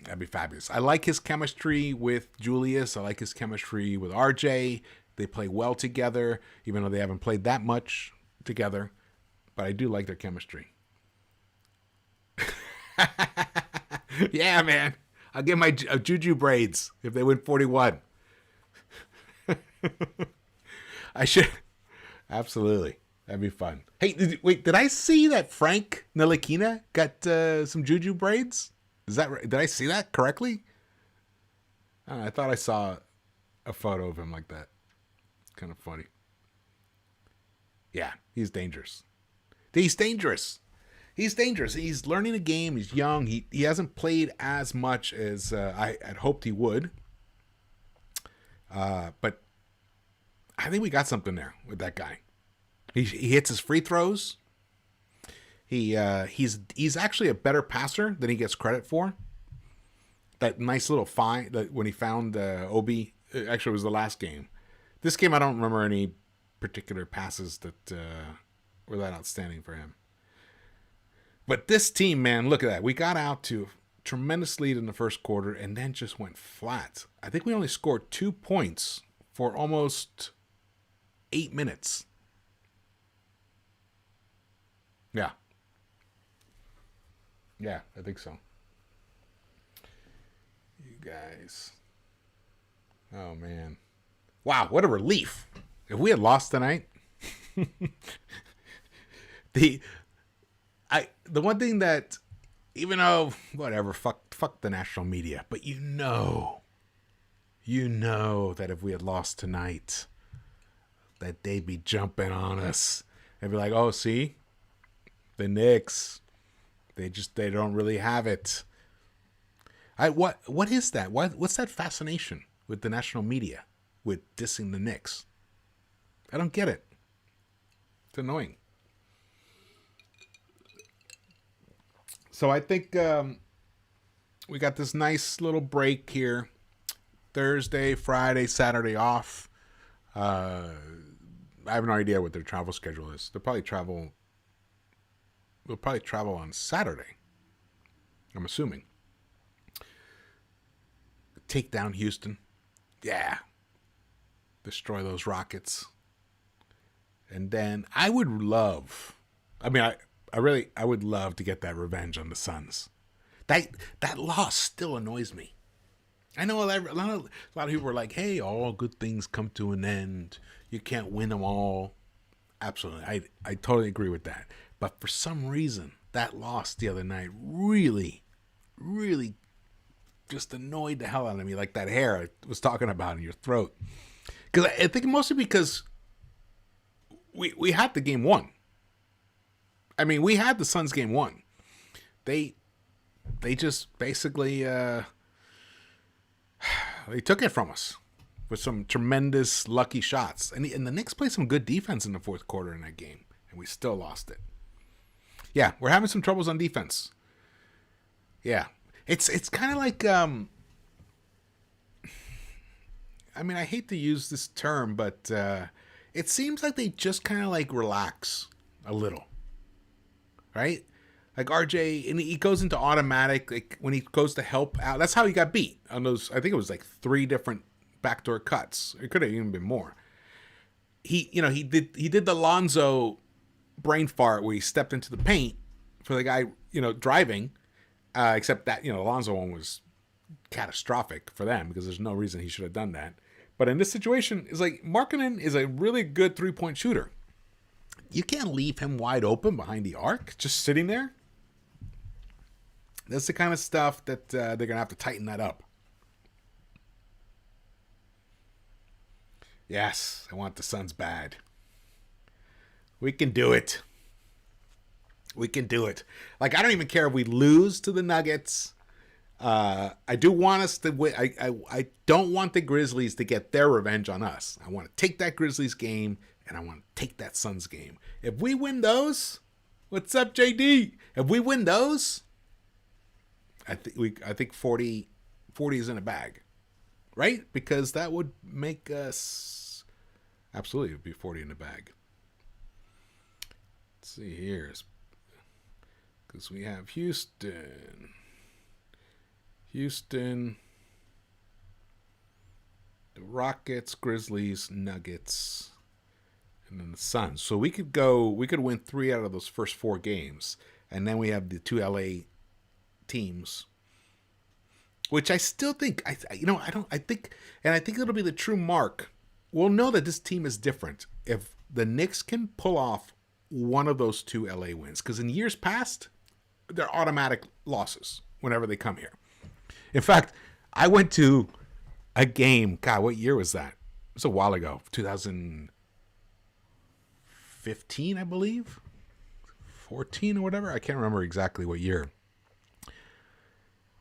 that'd be fabulous. I like his chemistry with Julius. I like his chemistry with RJ. They play well together, even though they haven't played that much together. But I do like their chemistry. Yeah, man. I'll get my Juju braids if they win 41. I should. Absolutely. That'd be fun. Hey, did I see that Frank Ntilikina got some Juju braids? Is that right? Did I see that correctly? I thought I saw a photo of him like that. Kind of funny. Yeah, he's dangerous. He's dangerous. He's dangerous. He's learning the game. He's young. He hasn't played as much as I had hoped he would. But I think we got something there with that guy. He hits his free throws. He's actually a better passer than he gets credit for. That nice little find that when he found Obi, actually it was the last game. This game I don't remember any particular passes that were that outstanding for him. But this team, man, look at that. We got out to a tremendous lead in the first quarter and then just went flat. I think we only scored 2 points for almost 8 minutes. Yeah. Yeah, I think so. You guys. Oh, man. Wow, what a relief. If we had lost tonight. The one thing that, even though, whatever, fuck the national media, but you know that if we had lost tonight, that they'd be jumping on us. They'd be like, oh, see? The Knicks, they don't really have it. What is that? What's that fascination with the national media with dissing the Knicks? I don't get it. It's annoying. So I think we got this nice little break here. Thursday, Friday, Saturday off. I have no idea what their travel schedule is. We'll probably travel on Saturday, I'm assuming. Take down Houston. Yeah. Destroy those Rockets. And then I would love to get that revenge on the Suns. That loss still annoys me. I know a lot of people were like, hey, all good things come to an end. You can't win them all. Absolutely. I totally agree with that. But for some reason, that loss the other night really, really just annoyed the hell out of me, like that hair I was talking about in your throat. Because I think mostly because we had the game won. I mean, we had the Suns game won. They just basically they took it from us with some tremendous lucky shots. And the Knicks played some good defense in the fourth quarter in that game, and we still lost it. Yeah, we're having some troubles on defense. Yeah. It's kind of like I mean, I hate to use this term, but it seems like they just kind of like relax a little. Right? Like RJ, and he goes into automatic, like when he goes to help out. That's how he got beat on those. I think it was like 3 different backdoor cuts. It could have even been more. He did the Lonzo brain fart where he stepped into the paint for the guy, driving. Except that, the Lonzo one was catastrophic for them because there's no reason he should have done that. But in this situation, it's like Markkanen is a really good 3-point shooter. You can't leave him wide open behind the arc, just sitting there. That's the kind of stuff that they're going to have to tighten that up. Yes, I want the Suns bad. We can do it. We can do it. Like, I don't even care if we lose to the Nuggets. I do want us to win. I don't want the Grizzlies to get their revenge on us. I want to take that Grizzlies game, and I want to take that Suns game. If we win those, what's up, JD? If we win those, I think 40 is in a bag, right? Because that would make us absolutely, it would be 40 in the bag. Let's see here, because we have Houston, the Rockets, Grizzlies, Nuggets, and then the Suns. So we could win 3 out of those first 4 games, and then we have the 2 LA teams, which I still think I think it'll be the true mark. We'll know that this team is different if the Knicks can pull off one of those 2 LA wins, because in years past they're automatic losses whenever they come here. In fact, I went to a game, God, what year was that? It was a while ago, 2015, I believe, 14 or whatever. I can't remember exactly what year.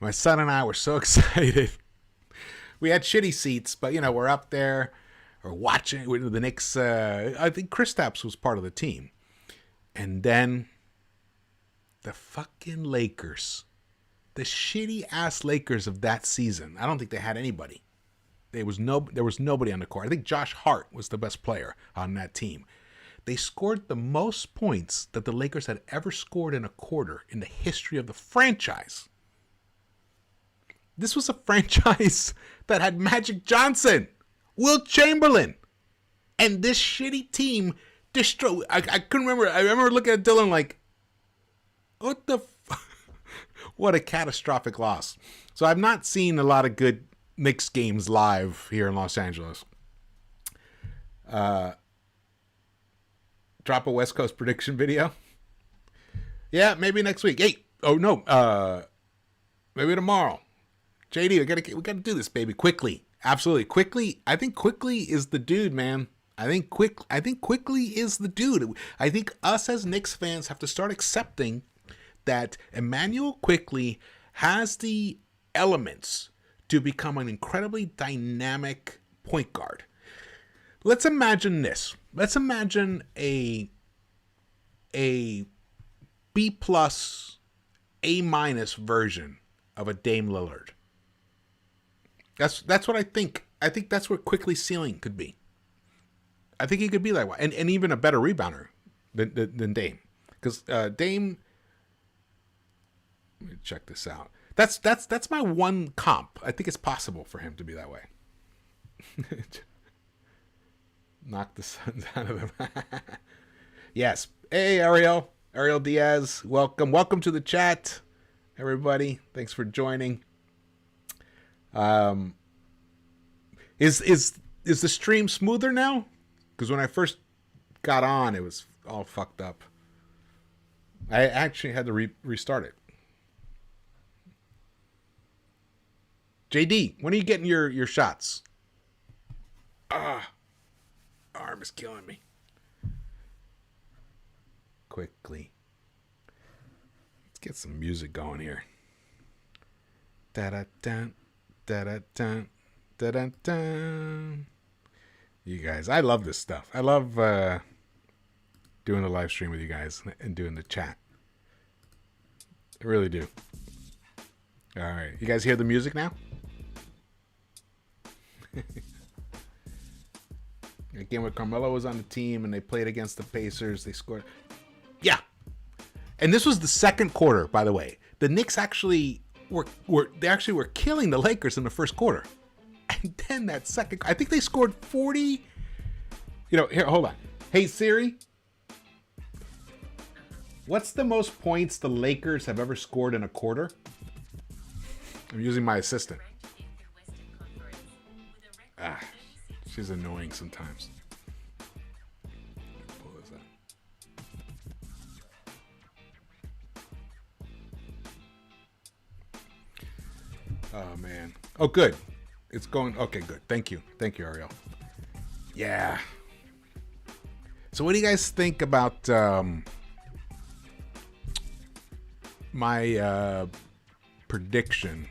My son and I were so excited. We had shitty seats, but, we're up there. We're watching the Knicks. I think Kristaps was part of the team. And then the fucking Lakers. The shitty-ass Lakers of that season. I don't think they had anybody. There was nobody on the court. I think Josh Hart was the best player on that team. They scored the most points that the Lakers had ever scored in a quarter in the history of the franchise. This was a franchise that had Magic Johnson, Wilt Chamberlain, and this shitty team destroyed. I couldn't remember. I remember looking at Dylan like, what the what a catastrophic loss. So I've not seen a lot of good Knicks games live here in Los Angeles. Drop a West Coast prediction video. Yeah, maybe next week. Hey, maybe tomorrow. JD, we gotta do this, baby. Quickley. Absolutely. Quickley. I think Quickley is the dude, man. I think Quickley is the dude. I think us as Knicks fans have to start accepting that Immanuel Quickley has the elements to become an incredibly dynamic point guard. Let's imagine this. Let's imagine a B+, A- version of a Dame Lillard. That's what I think. I think that's what Quickley's ceiling could be. I think he could be that way, and even a better rebounder than Dame, because Dame. Let me check this out. That's my one comp. I think it's possible for him to be that way. Knock the Suns out of them. Yes. Hey, Ariel Diaz. Welcome to the chat, everybody. Thanks for joining. Is the stream smoother now? Because when I first got on, it was all fucked up. I actually had to restart it. JD, when are you getting your shots? Arm is killing me. Quickly. Let's get some music going here. Da-da-dun, da-da-dun, da-da-dun. You guys, I love this stuff. I love doing the live stream with you guys and doing the chat. I really do. All right. You guys hear the music now? Again, when Carmelo was on the team and they played against the Pacers, they scored. Yeah. And this was the second quarter, by the way. The Knicks actually were killing the Lakers in the first quarter. And then that second, I think they scored 40. Here, hold on. Hey, Siri. What's the most points the Lakers have ever scored in a quarter? I'm using my assistant. She's annoying sometimes. Pull this up. Oh, man. Oh, good. It's going... Okay, good. Thank you. Thank you, Ariel. Yeah. So what do you guys think about my prediction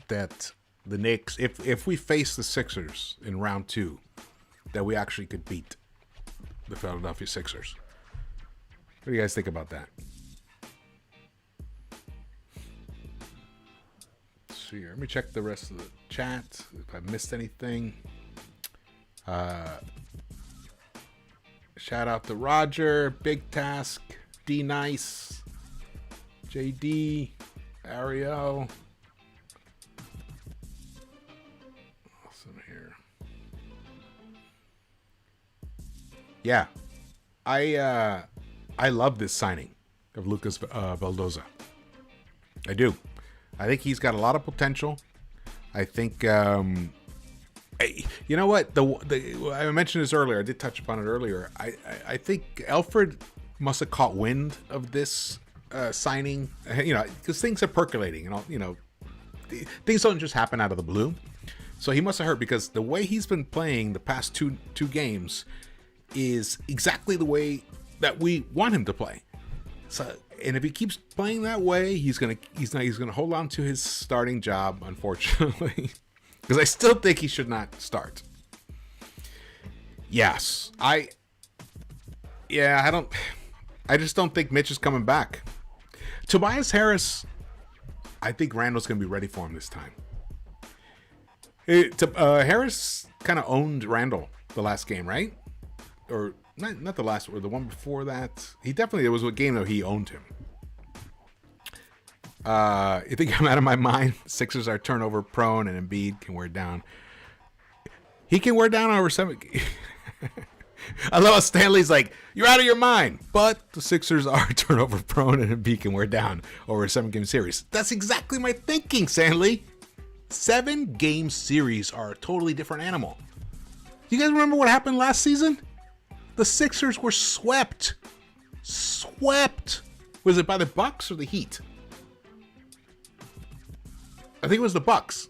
that the Knicks, if we face the Sixers in round 2, that we actually could beat the Philadelphia Sixers? What do you guys think about that? Let's see here. Let me check the rest of the chat if I missed anything. Shout out to Roger, Big Task, D Nice, JD, Ariel. Awesome here. Yeah, I love this signing of Lucas Baldoza. I do. I think he's got a lot of potential. I think, you know what? I mentioned this earlier. I did touch upon it earlier. I think Alfred must have caught wind of this signing, because things are percolating and things don't just happen out of the blue. So he must have heard, because the way he's been playing the past two games is exactly the way that we want him to play. So, and if he keeps playing that way, he's gonna hold on to his starting job, unfortunately, because I still think he should not start. Yes, I just don't think Mitch is coming back. Tobias Harris, I think Randall's gonna be ready for him this time. Harris kind of owned Randall the last game, right? Or not the last, or the one before that. There was a game that he owned him. You think I'm out of my mind? Sixers are turnover prone, and Embiid can wear down. He can wear down over 7. I love how Stanley's like, you're out of your mind. But the Sixers are turnover prone, and Embiid can wear down over a 7-game series. That's exactly my thinking, Stanley. 7-game series are a totally different animal. You guys remember what happened last season? The Sixers were swept. Swept. Was it by the Bucks or the Heat? I think it was the Bucks.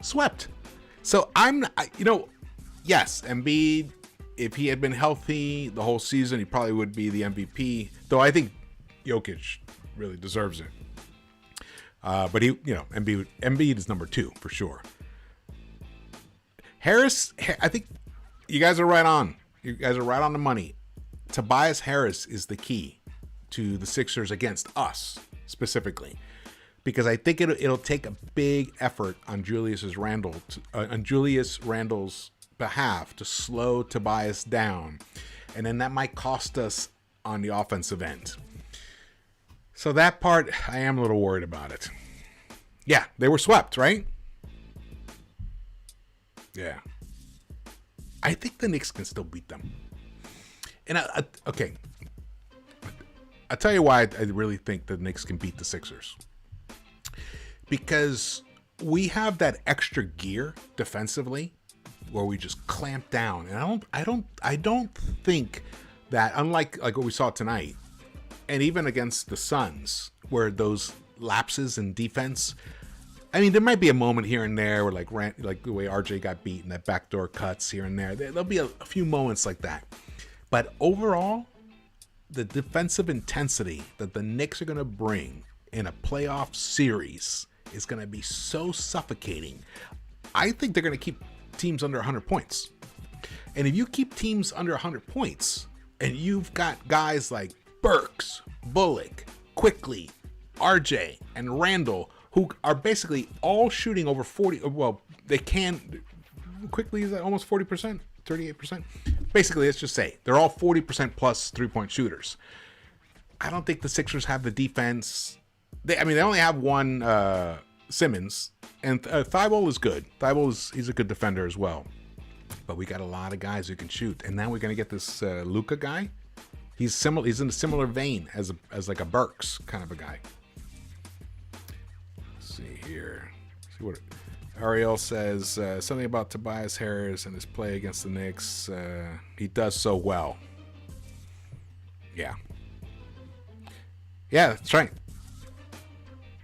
Swept. So yes, Embiid, if he had been healthy the whole season, he probably would be the MVP. Though I think Jokic really deserves it. But Embiid is number 2 for sure. Harris, I think you guys are right on. You guys are right on the money. Tobias Harris is the key to the Sixers against us specifically, because I think it'll take a big effort on Julius Randle's behalf to slow Tobias down, and then that might cost us on the offensive end. So that part, I am a little worried about it. Yeah, they were swept, right? Yeah. I think the Knicks can still beat them. And okay. I'll tell you why I really think the Knicks can beat the Sixers. Because we have that extra gear defensively where we just clamp down. And I don't think that, unlike what we saw tonight, and even against the Suns, where those lapses in defense, I mean, there might be a moment here and there where like the way RJ got beat and that backdoor cuts here and there. There'll be a few moments like that. But overall, the defensive intensity that the Knicks are going to bring in a playoff series is going to be so suffocating. I think they're going to keep teams under 100 points. And if you keep teams under 100 points, and you've got guys like Burks, Bullock, Quickley, RJ, and Randall, who are basically all shooting over 40. Well, they can. Quickley is at almost 40%, 38%. Basically, let's just say they're all 40% plus 3-point shooters. I don't think the Sixers have the defense. They only have one Simmons, and Thibault is good. He's a good defender as well. But we got a lot of guys who can shoot, and now we're gonna get this Luka guy. He's similar. He's in a similar vein as like a Burks kind of a guy. See here. See what Ariel says. Something about Tobias Harris and his play against the Knicks. He does so well. Yeah, that's right.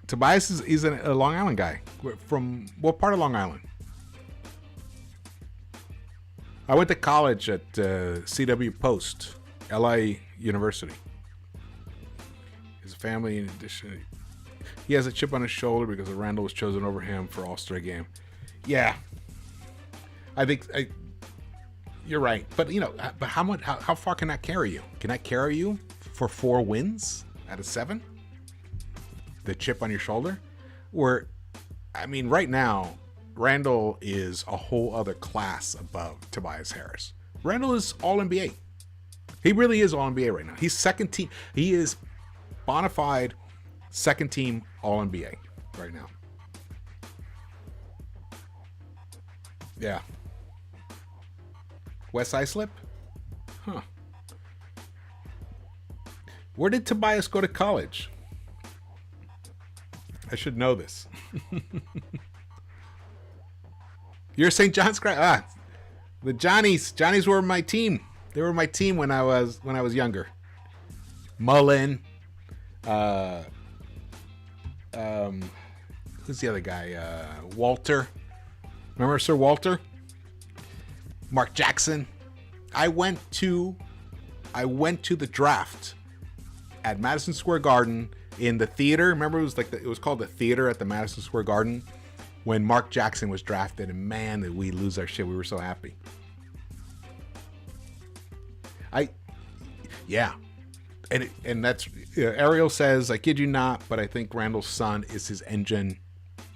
Tobias is he's a Long Island guy. From what part of Long Island? I went to college at CW Post, LA University. His family, in addition, he has a chip on his shoulder because Randall was chosen over him for All-Star game. Yeah, I think you're right. But you know, but how far can that carry you? Can that carry you for 4 wins out of 7? The chip on your shoulder? Or, I mean, right now, Randall is a whole other class above Tobias Harris. Randall is All-NBA. He really is All-NBA right now. He's second team. He is bona fide second team All-NBA right now. Yeah. West Islip? Huh. Where did Tobias go to college? I should know this. You're St. John's grad? Ah, the Johnnies. Johnnies were my team. They were my team when I was younger. Mullen. Who's the other guy? Walter. Remember Sir Walter? Mark Jackson. I went to the draft at Madison Square Garden in the theater. Remember, it was called the theater at the Madison Square Garden when Mark Jackson was drafted, and man, did we lose our shit. We were so happy. And that's Ariel says, I kid you not, but I think Randall's son is his engine.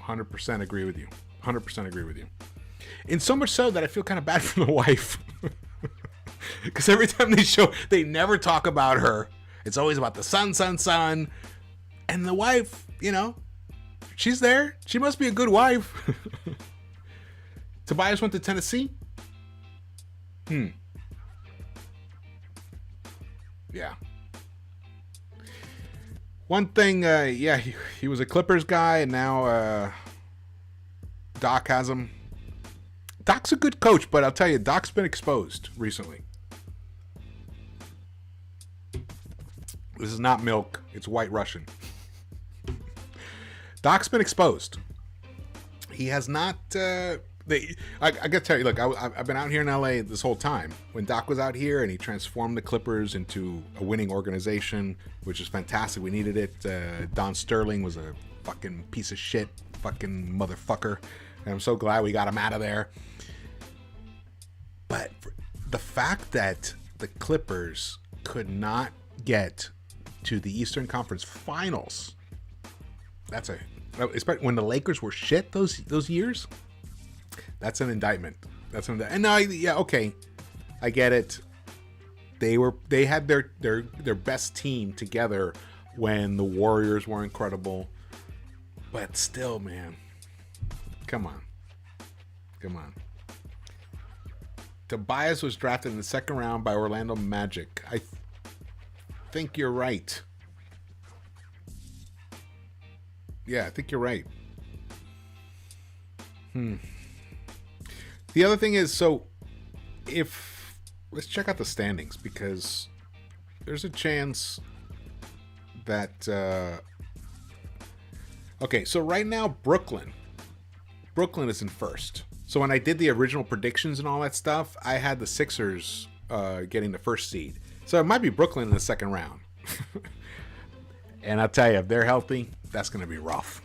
100% agree with you. 100% agree with you. And so much so that I feel kind of bad for the wife. Because every time they never talk about her. It's always about the son. And the wife, you know, she's there. She must be a good wife. Tobias went to Tennessee? Yeah. One thing, he was a Clippers guy, and now Doc has him. Doc's a good coach, but I'll tell you, Doc's been exposed recently. This is not milk. It's White Russian. Doc's been exposed. He has not... I got to tell you, look, I've been out here in LA this whole time. When Doc was out here and he transformed the Clippers into a winning organization, which is fantastic. We needed it. Don Sterling was a fucking piece of shit, fucking motherfucker. And I'm so glad we got him out of there. But the fact that the Clippers could not get to the Eastern Conference Finals, when the Lakers were shit those years, that's an indictment. And now, yeah, okay, I get it. They had their best team together when the Warriors were incredible, but still, man, come on. Tobias was drafted in the second round by Orlando Magic. I think you're right. Yeah, I think you're right. The other thing is, so let's check out the standings, because there's a chance that okay, so right now Brooklyn is in first. So when I did the original predictions and all that stuff, I had the Sixers getting the first seed. So it might be Brooklyn in the second round. And I'll tell you, if they're healthy, that's going to be rough.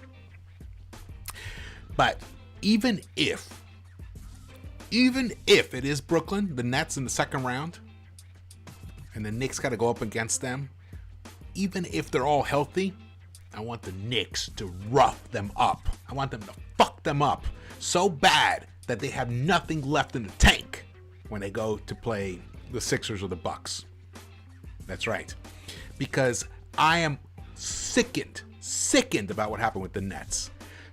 But even if it is Brooklyn, the Nets in the second round, and the Knicks got to go up against them, even if they're all healthy, I want the Knicks to rough them up. I want them to fuck them up so bad that they have nothing left in the tank when they go to play the Sixers or the Bucks. That's right. Because I am sickened about what happened with the Nets.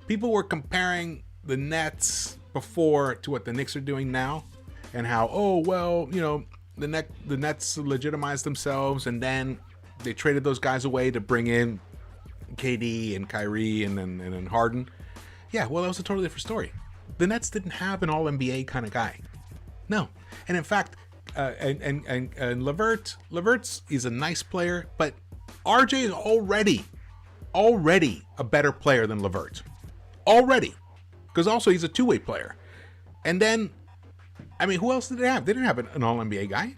People were comparing the Nets before to what the Knicks are doing now, and how, oh, well, you know, the Nets legitimized themselves, and then they traded those guys away to bring in KD and Kyrie and then Harden. Yeah, well, that was a totally different story. The Nets didn't have an all-NBA kind of guy. No. And in fact, and LeVert, he's a nice player, but RJ is already already a better player than LeVert. Already. Because also he's a two-way player. And then, I mean, who else did they have? They didn't have an All-NBA guy.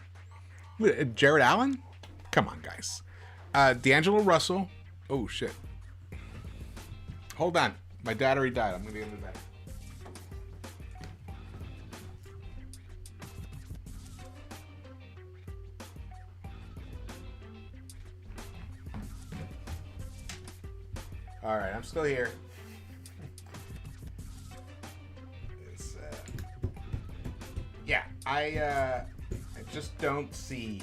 Jared Allen? Come on, guys. D'Angelo Russell. Oh, shit. Hold on. My battery died. I'm going to get into that. All right, I'm still here. Yeah, I just don't see.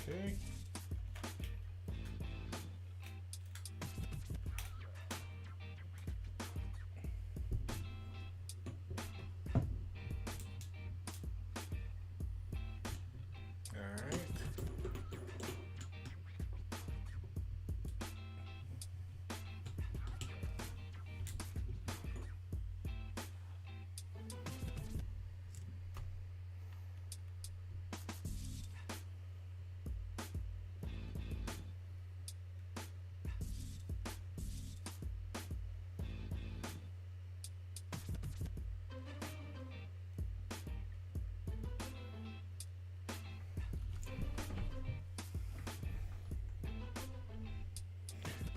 Okay.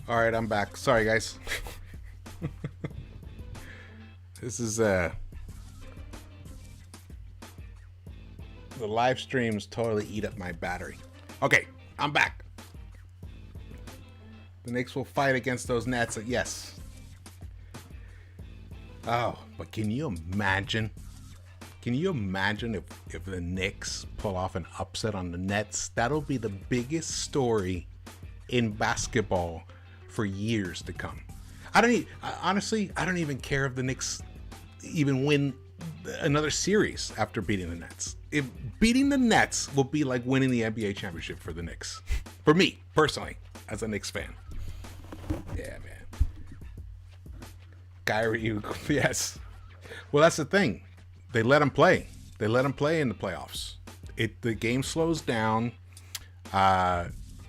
All right, I'm back. Sorry, guys. This is the live streams totally eat up my battery. Okay, I'm back. The Knicks will fight against those Nets. Yes. Oh, but can you imagine? Can you imagine if the Knicks pull off an upset on the Nets? That'll be the biggest story in basketball for years to come. Honestly, I don't even care if the Knicks even win another series after beating the Nets. If beating the Nets will be like winning the NBA championship for the Knicks. For me, personally, as a Knicks fan. Yeah, man. Kyrie, yes. Well, that's the thing. They let him play. They let him play in the playoffs. The game slows down.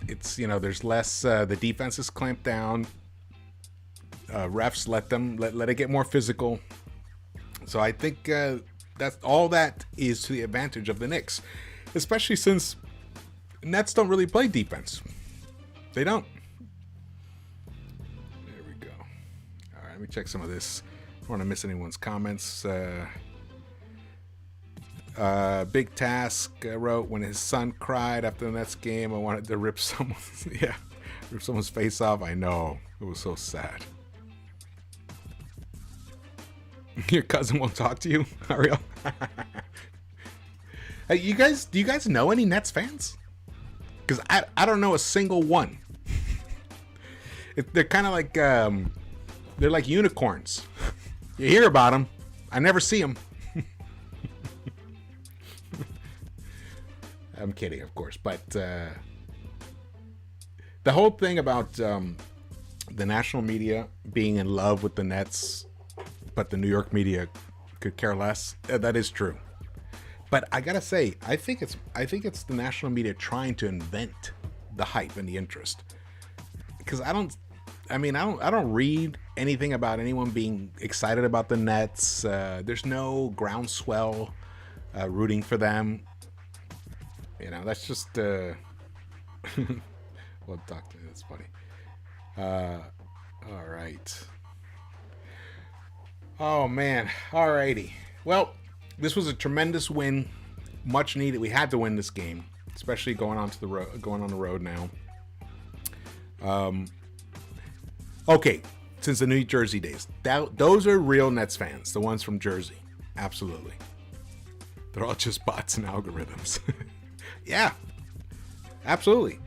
It's, there's less, the defense is clamped down. Refs let it get more physical. So I think that's all that is to the advantage of the Knicks, especially since Nets don't really play defense. They don't. There we go. All right, let me check some of this. I don't want to miss anyone's comments. Big Task wrote, when his son cried after the Nets game, I wanted to rip someone's face off. I know. It was so sad. Your cousin won't talk to you, Ariel? Hey, do you guys know any Nets fans? Because I don't know a single one. They're kind of like, they're like unicorns. You hear about them. I never see them. I'm kidding, of course. But the whole thing about the national media being in love with the Nets, but the New York media could care less, that is true. But I gotta say, I think it's the national media trying to invent the hype and the interest. Because I don't read anything about anyone being excited about the Nets. There's no groundswell rooting for them. That's just well, talk to me. That's funny. All right. Oh man. Alrighty. Well, this was a tremendous win, much needed. We had to win this game, especially going on the road now. Okay, since the New Jersey days, those are real Nets fans, the ones from Jersey. Absolutely. They're all just bots and algorithms. Yeah, absolutely.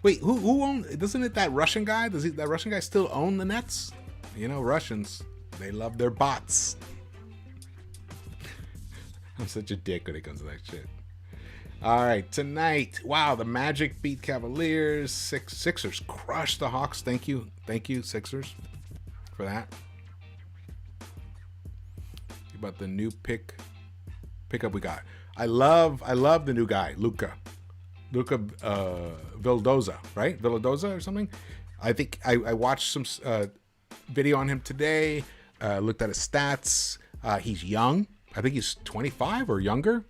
Wait, who owns? Doesn't it that Russian guy? Does that Russian guy still own the Nets? Russians, they love their bots. I'm such a dick when it comes to that shit. All right, tonight, wow, the Magic beat Cavaliers. Sixers crushed the Hawks. Thank you, Sixers, for that. About the new pick pickup we got. I love the new guy, Luca Vildoza, right? Vildoza or something. I think I watched some video on him today. Looked at his stats. He's young. I think he's 25 or younger.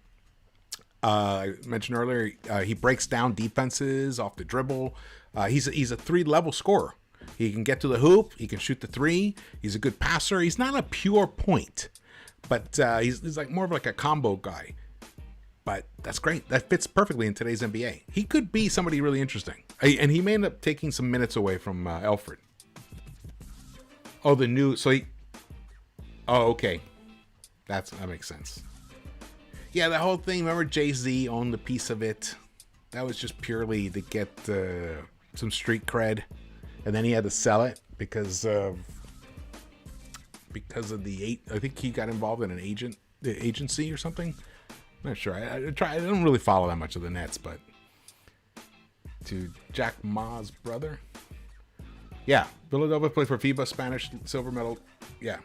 I mentioned earlier, he breaks down defenses off the dribble. He's a 3-level scorer. He can get to the hoop. He can shoot the 3. He's a good passer. He's not a pure point, but he's like more of like a combo guy. But that's great. That fits perfectly in today's NBA. He could be somebody really interesting. And he may end up taking some minutes away from Alfred. Oh, the new... So he... Oh, okay. That makes sense. Yeah, the whole thing, remember Jay-Z owned a piece of it? That was just purely to get some street cred. And then he had to sell it because of the... I think he got involved in the agency or something. I'm not sure. I don't really follow that much of the Nets, but... To Jack Ma's brother? Yeah, Villanova plays for FIBA, Spanish silver medal. Yeah.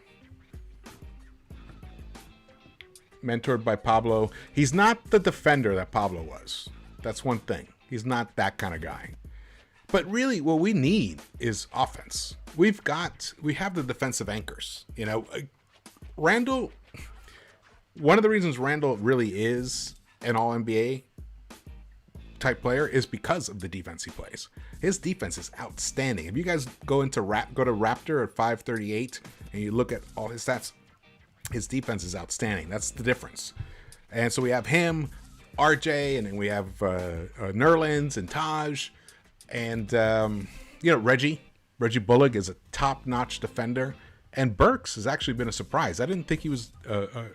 Mentored by Pablo. He's not the defender that Pablo was. That's one thing. He's not that kind of guy. But really, what we need is offense. We have the defensive anchors. You know, Randall... One of the reasons Randall really is an all-NBA type player is because of the defense he plays. His defense is outstanding. If you guys go to Raptor at 538 and you look at all his stats, his defense is outstanding. That's the difference. And so we have him, RJ, and then we have Nerlens and Taj, and Reggie Bullock is a top-notch defender, and Burks has actually been a surprise. I didn't think he was a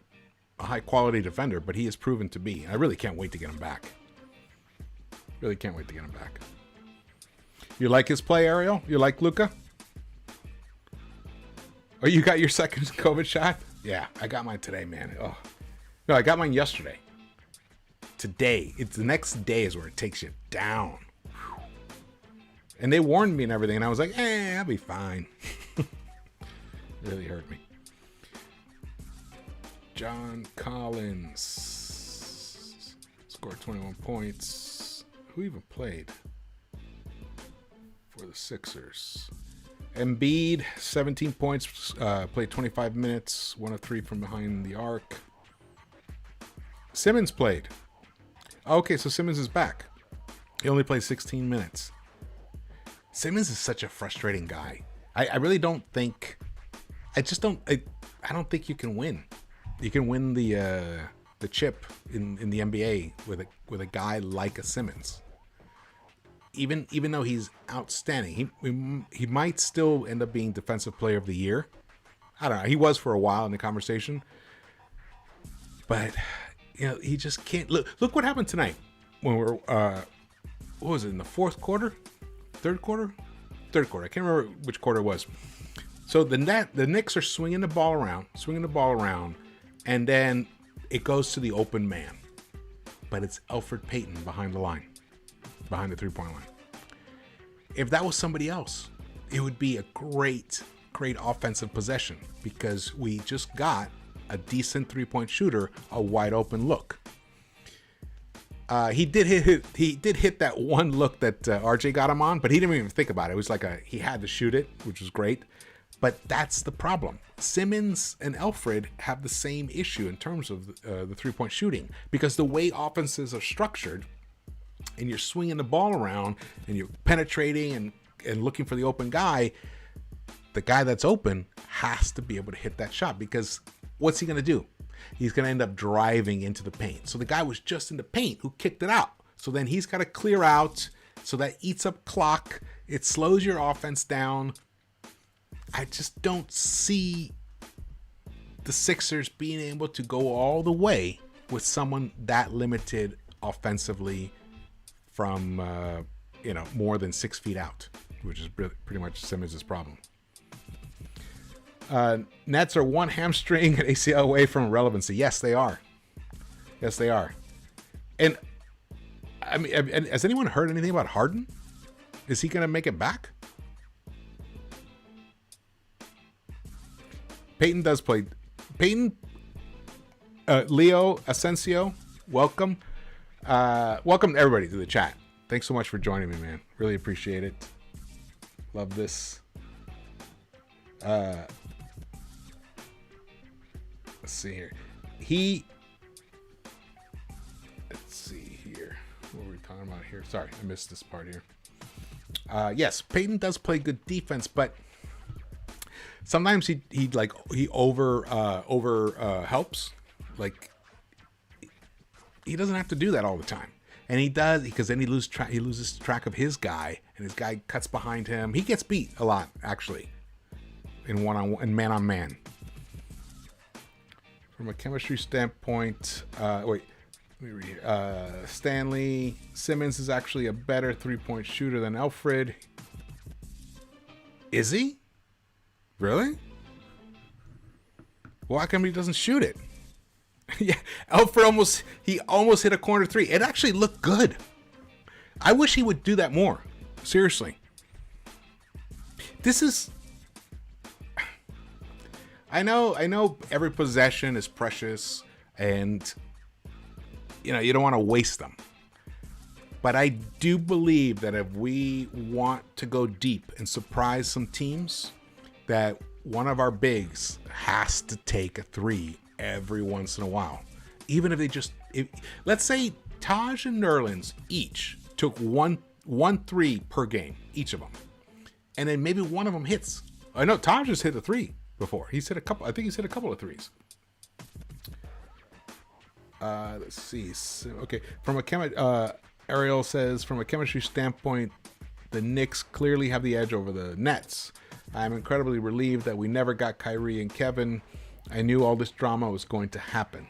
high-quality defender, but he has proven to be. I really can't wait to get him back. Really can't wait to get him back. You like his play, Ariel? You like Luka? Oh, you got your second COVID shot? Yeah, I got mine today, man. Oh, no, I got mine yesterday. Today, it's the next day is where it takes you down. Whew. And they warned me and everything, and I was like, I'll be fine. Really hurt me. John Collins scored 21 points. Who even played for the Sixers? Embiid, 17 points, played 25 minutes, 1 of 3 from behind the arc. Simmons played. Okay, so Simmons is back. He only played 16 minutes. Simmons is such a frustrating guy. I really don't think... I don't think you can win. You can win the chip in the NBA with a guy like a Simmons. Even though he's outstanding, he might still end up being Defensive Player of the Year. I don't know. He was for a while in the conversation, but he just can't. Look what happened tonight when we're what was it, in the fourth quarter, third quarter? I can't remember which quarter it was. So the Knicks are swinging the ball around, and then it goes to the open man, but it's Elfrid Payton behind the line. Behind the 3-point line. If that was somebody else, it would be a great offensive possession because we just got a decent 3-point shooter a wide open look. He did hit that one look that RJ got him on, but he didn't even think about it. It was like he had to shoot it, which was great. But that's the problem. Simmons and Elfrid have the same issue in terms of the 3-point shooting because the way offenses are structured, and you're swinging the ball around and you're penetrating and looking for the open guy, the guy that's open has to be able to hit that shot because what's he going to do? He's going to end up driving into the paint. So the guy was just in the paint who kicked it out. So then he's got to clear out. So that eats up clock. It slows your offense down. I just don't see the Sixers being able to go all the way with someone that limited offensively from more than 6 feet out, which is pretty much Simmons' problem. Nets are one hamstring and ACL away from relevancy. Yes, they are. And I mean, has anyone heard anything about Harden? Is he going to make it back? Peyton does play. Peyton Leo Asensio, welcome. Welcome everybody to the chat. Thanks so much for joining me, man. Really appreciate it. Love this. Let's see here. Let's see here. What were we talking about here? Sorry, I missed this part here. Yes, Peyton does play good defense, but sometimes he over helps. Like, he doesn't have to do that all the time, and he does, because then he loses track of his guy, and his guy cuts behind him. He gets beat a lot, actually, in one-on-one and man-on-man. From a chemistry standpoint, wait. Let me read here. Stanley Simmons is actually a better three-point shooter than Alfred. Is he? Really? Well, how come he doesn't shoot it? Yeah, Alfred almost hit a corner three. It actually looked good. I wish he would do that more. Seriously. This is... I know every possession is precious, and you don't want to waste them. But I do believe that if we want to go deep and surprise some teams, that one of our bigs has to take a three every once in a while. Even if they let's say Taj and Nerlens each took one three per game, each of them. And then maybe one of them hits. I know Taj just hit a three before. He's hit a couple. I think he's hit a couple of threes. Let's see. So, okay, Ariel says, from a chemistry standpoint, the Knicks clearly have the edge over the Nets. I'm incredibly relieved that we never got Kyrie and Kevin. I knew all this drama was going to happen.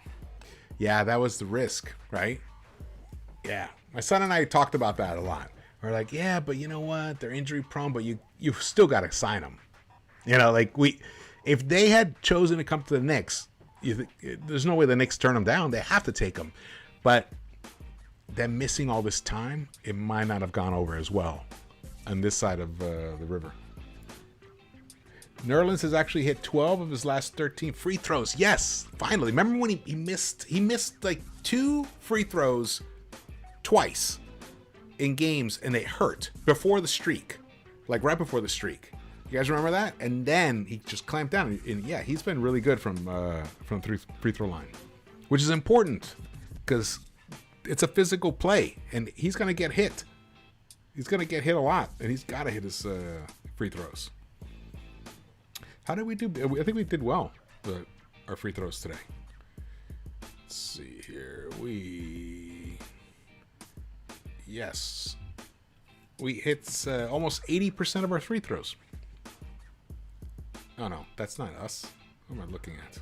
Yeah, that was the risk, right? Yeah, my son and I talked about that a lot. We're like, yeah, but you know what? They're injury prone, but you've still got to sign them. If they had chosen to come to the Knicks, there's no way the Knicks turn them down. They have to take them. But them missing all this time, it might not have gone over as well on this side of the river. Nerlens has actually hit 12 of his last 13 free throws. Yes, finally. Remember when he missed like 2 free throws twice in games, and they hurt before the streak, like right before the streak. You guys remember that? And then he just clamped down. And yeah, he's been really good from free throw line, which is important because it's a physical play, and he's going to get hit. He's going to get hit a lot, and he's got to hit his free throws. How did we do? I think we did well, our free throws today. Let's see here. Yes. We hit almost 80% of our free throws. Oh, no, that's not us. What am I looking at?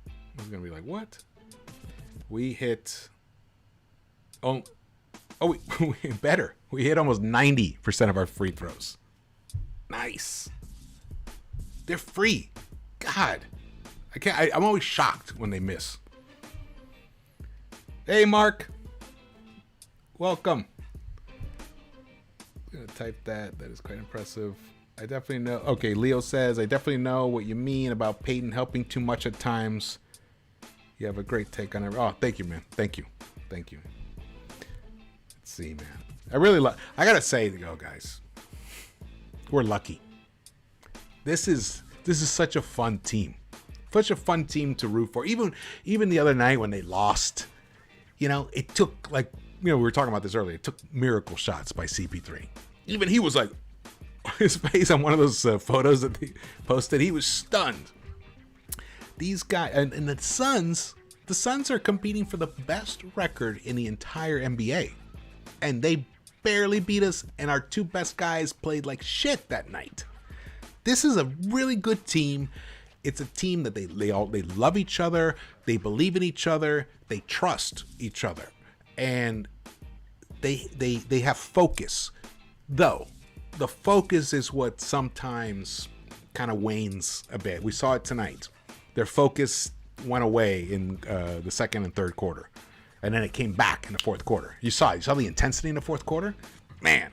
I was going to be like, what? We hit... we better. We hit almost 90% of our free throws. Nice. They're free. God. I'm always shocked when they miss. Hey, Mark. Welcome. I'm going to type that. That is quite impressive. I definitely know. Okay, Leo says, I definitely know what you mean about Peyton helping too much at times. You have a great take on it. Oh, thank you, man. Thank you. Let's see, man. I got to say, guys, we're lucky. This is such a fun team. Such a fun team to root for. Even the other night when they lost, it took we were talking about this earlier. It took miracle shots by CP3. Even he was like, his face on one of those photos that they posted, he was stunned. These guys and the Suns are competing for the best record in the entire NBA, and they barely beat us. And our 2 best guys played like shit that night. This is a really good team. It's a team that they love each other, they believe in each other, they trust each other, and they have focus. Though the focus is what sometimes kind of wanes a bit. We saw it tonight. Their focus went away in the second and third quarter, and then it came back in the fourth quarter. You saw the intensity in the fourth quarter, man.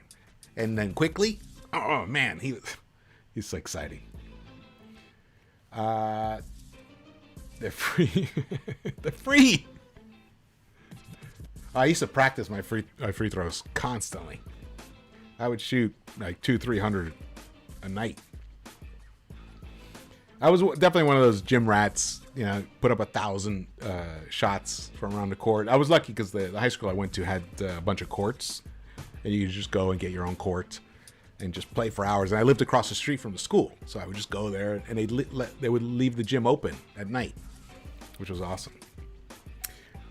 And then Quickley, oh man, he's so exciting. They're free. They're free. I used to practice my free throws constantly. I would shoot like 200-300 a night. I was definitely one of those gym rats, you know, put up 1,000 shots from around the court. I was lucky because the high school I went to had a bunch of courts, and you could just go and get your own court and just play for hours. And I lived across the street from the school, so I would just go there, and they would leave the gym open at night, which was awesome.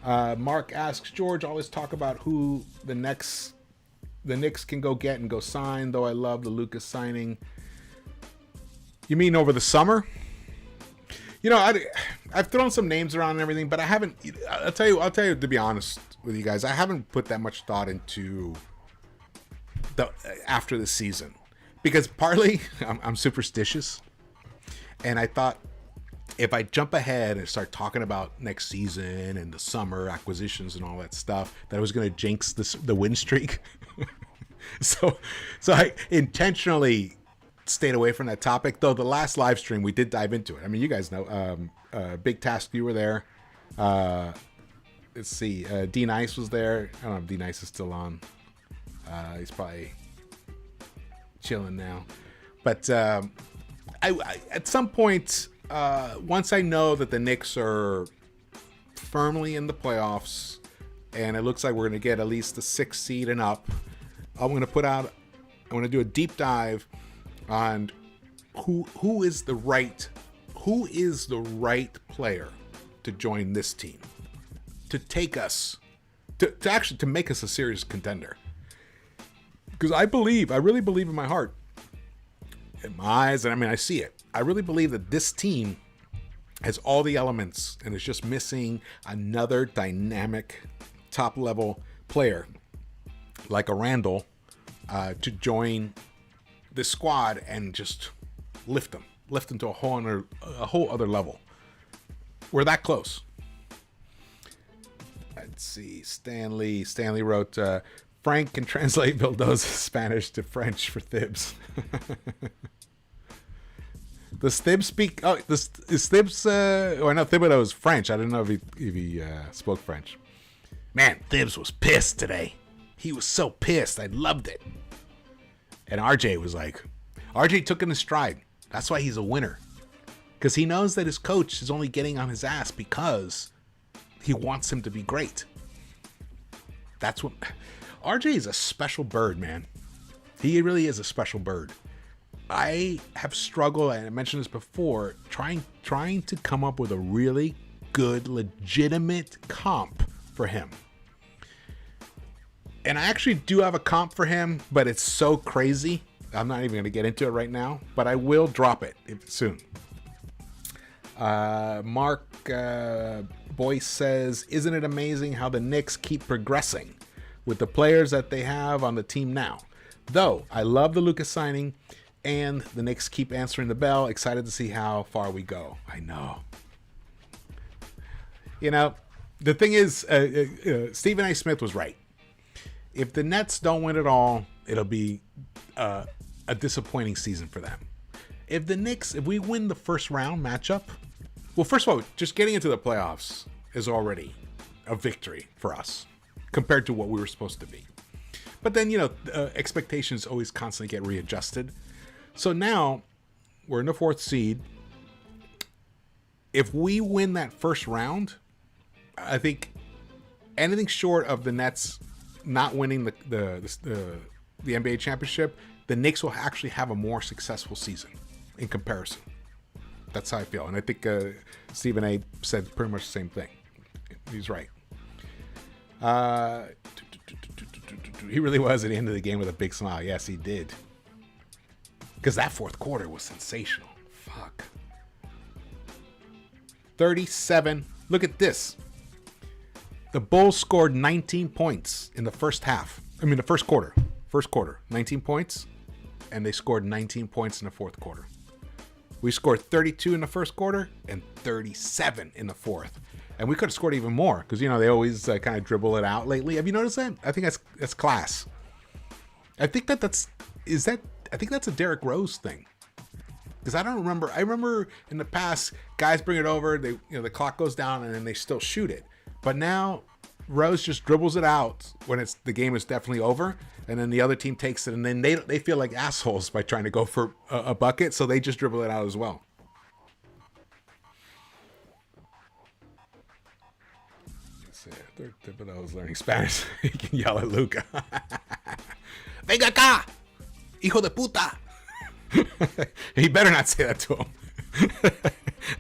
Mark asks, George, always talk about who the Knicks can go get and go sign, though I love the Lucas signing. You mean over the summer? You know, I've thrown some names around and everything, but I haven't. I'll tell you to be honest with you guys, I haven't put that much thought into the after the season, because partly I'm superstitious, and I thought if I jump ahead and start talking about next season and the summer acquisitions and all that stuff, that I was going to jinx the win streak. so I intentionally stayed away from that topic, though the last live stream we did dive into it. I mean, you guys know, Big Task, you were there. Let's see, D Nice was there. I don't know if D Nice is still on. He's probably chilling now, but I at some point, once I know that the Knicks are firmly in the playoffs and it looks like we're going to get at least the 6th seed and up, I'm going to do a deep dive on who is the right player to join this team, to take us to make us a serious contender. Because I really believe in my heart, in my eyes, and I mean I see it. I really believe that this team has all the elements and is just missing another dynamic top level player like a Randall to join the squad and just lift them to a whole other level. We're that close. Let's see. Stanley wrote, Frank can translate Vildo's Spanish to French for Thibs. Does Thibs speak? Oh, is Thibs? Or no, Thibodeau is French. I didn't know if he spoke French. Man, Thibs was pissed today. He was so pissed. I loved it. And RJ took in his stride. That's why he's a winner. Because he knows that his coach is only getting on his ass because he wants him to be great. That's what... RJ is a special bird, man. He really is a special bird. I have struggled, and I mentioned this before, trying to come up with a really good, legitimate comp for him. And I actually do have a comp for him, but it's so crazy. I'm not even going to get into it right now, but I will drop it soon. Mark Boyce says, isn't it amazing how the Knicks keep progressing with the players that they have on the team now? Though, I love the Lucas signing, and the Knicks keep answering the bell. Excited to see how far we go. I know. You know, the thing is, Stephen A. Smith was right. If the Nets don't win it all, it'll be a disappointing season for them. If we win the first round matchup, well, first of all, just getting into the playoffs is already a victory for us compared to what we were supposed to be. But then, you know, expectations always constantly get readjusted. So now we're in the 4th seed. If we win that first round, I think anything short of the Nets not winning the NBA championship, the Knicks will actually have a more successful season in comparison. That's how I feel. And I think Stephen A. said pretty much the same thing. He's right. He really was at the end of the game with a big smile. Yes, he did. Because that 4th quarter was sensational. Fuck. 37. Look at this. The Bulls scored 19 points in the first half. I mean, the first quarter. 19 points. And they scored 19 points in the 4th quarter. We scored 32 in the first quarter and 37 in the 4th. And we could have scored even more because, you know, they always kind of dribble it out lately. Have you noticed that? I think that's class. I think that's a Derrick Rose thing. Because I don't remember. I remember in the past, guys bring it over. They, the clock goes down, and then they still shoot it. But now, Rose just dribbles it out when the game is definitely over, and then the other team takes it, and then they feel like assholes by trying to go for a bucket, so they just dribble it out as well. Third tip I was learning Spanish. You can yell at Luca. Venga acá, hijo de puta. He better not say that to him.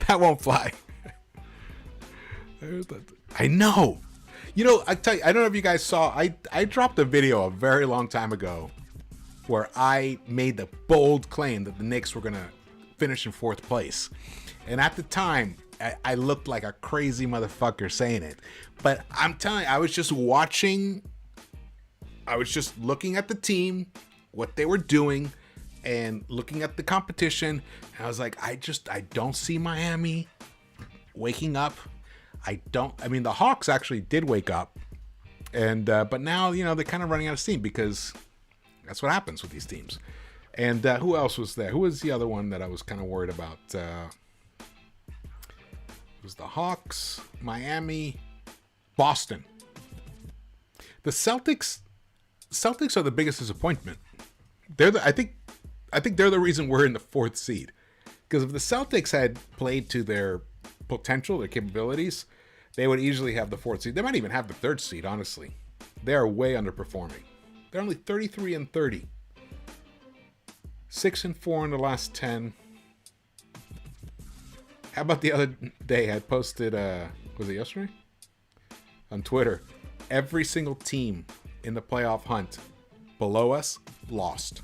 That won't fly. I know. I tell you, I don't know if you guys saw, I dropped a video a very long time ago where I made the bold claim that the Knicks were going to finish in 4th place. And at the time, I looked like a crazy motherfucker saying it. But I'm telling you, I was just looking at the team, what they were doing, and looking at the competition. And I was like, I don't see Miami waking up. The Hawks actually did wake up. And, but now, they're kind of running out of steam because that's what happens with these teams. And who else was there? Who was the other one that I was kind of worried about? It was the Hawks, Miami, Boston. The Celtics are the biggest disappointment. I think they're the reason we're in the 4th seed. Because if the Celtics had played to their potential, their capabilities, they would easily have the 4th seed. They might even have the 3rd seed, honestly. They are way underperforming. They're only 33-30. 6-4 in the last 10. How about the other day? I posted, was it yesterday? On Twitter. Every single team in the playoff hunt below us lost.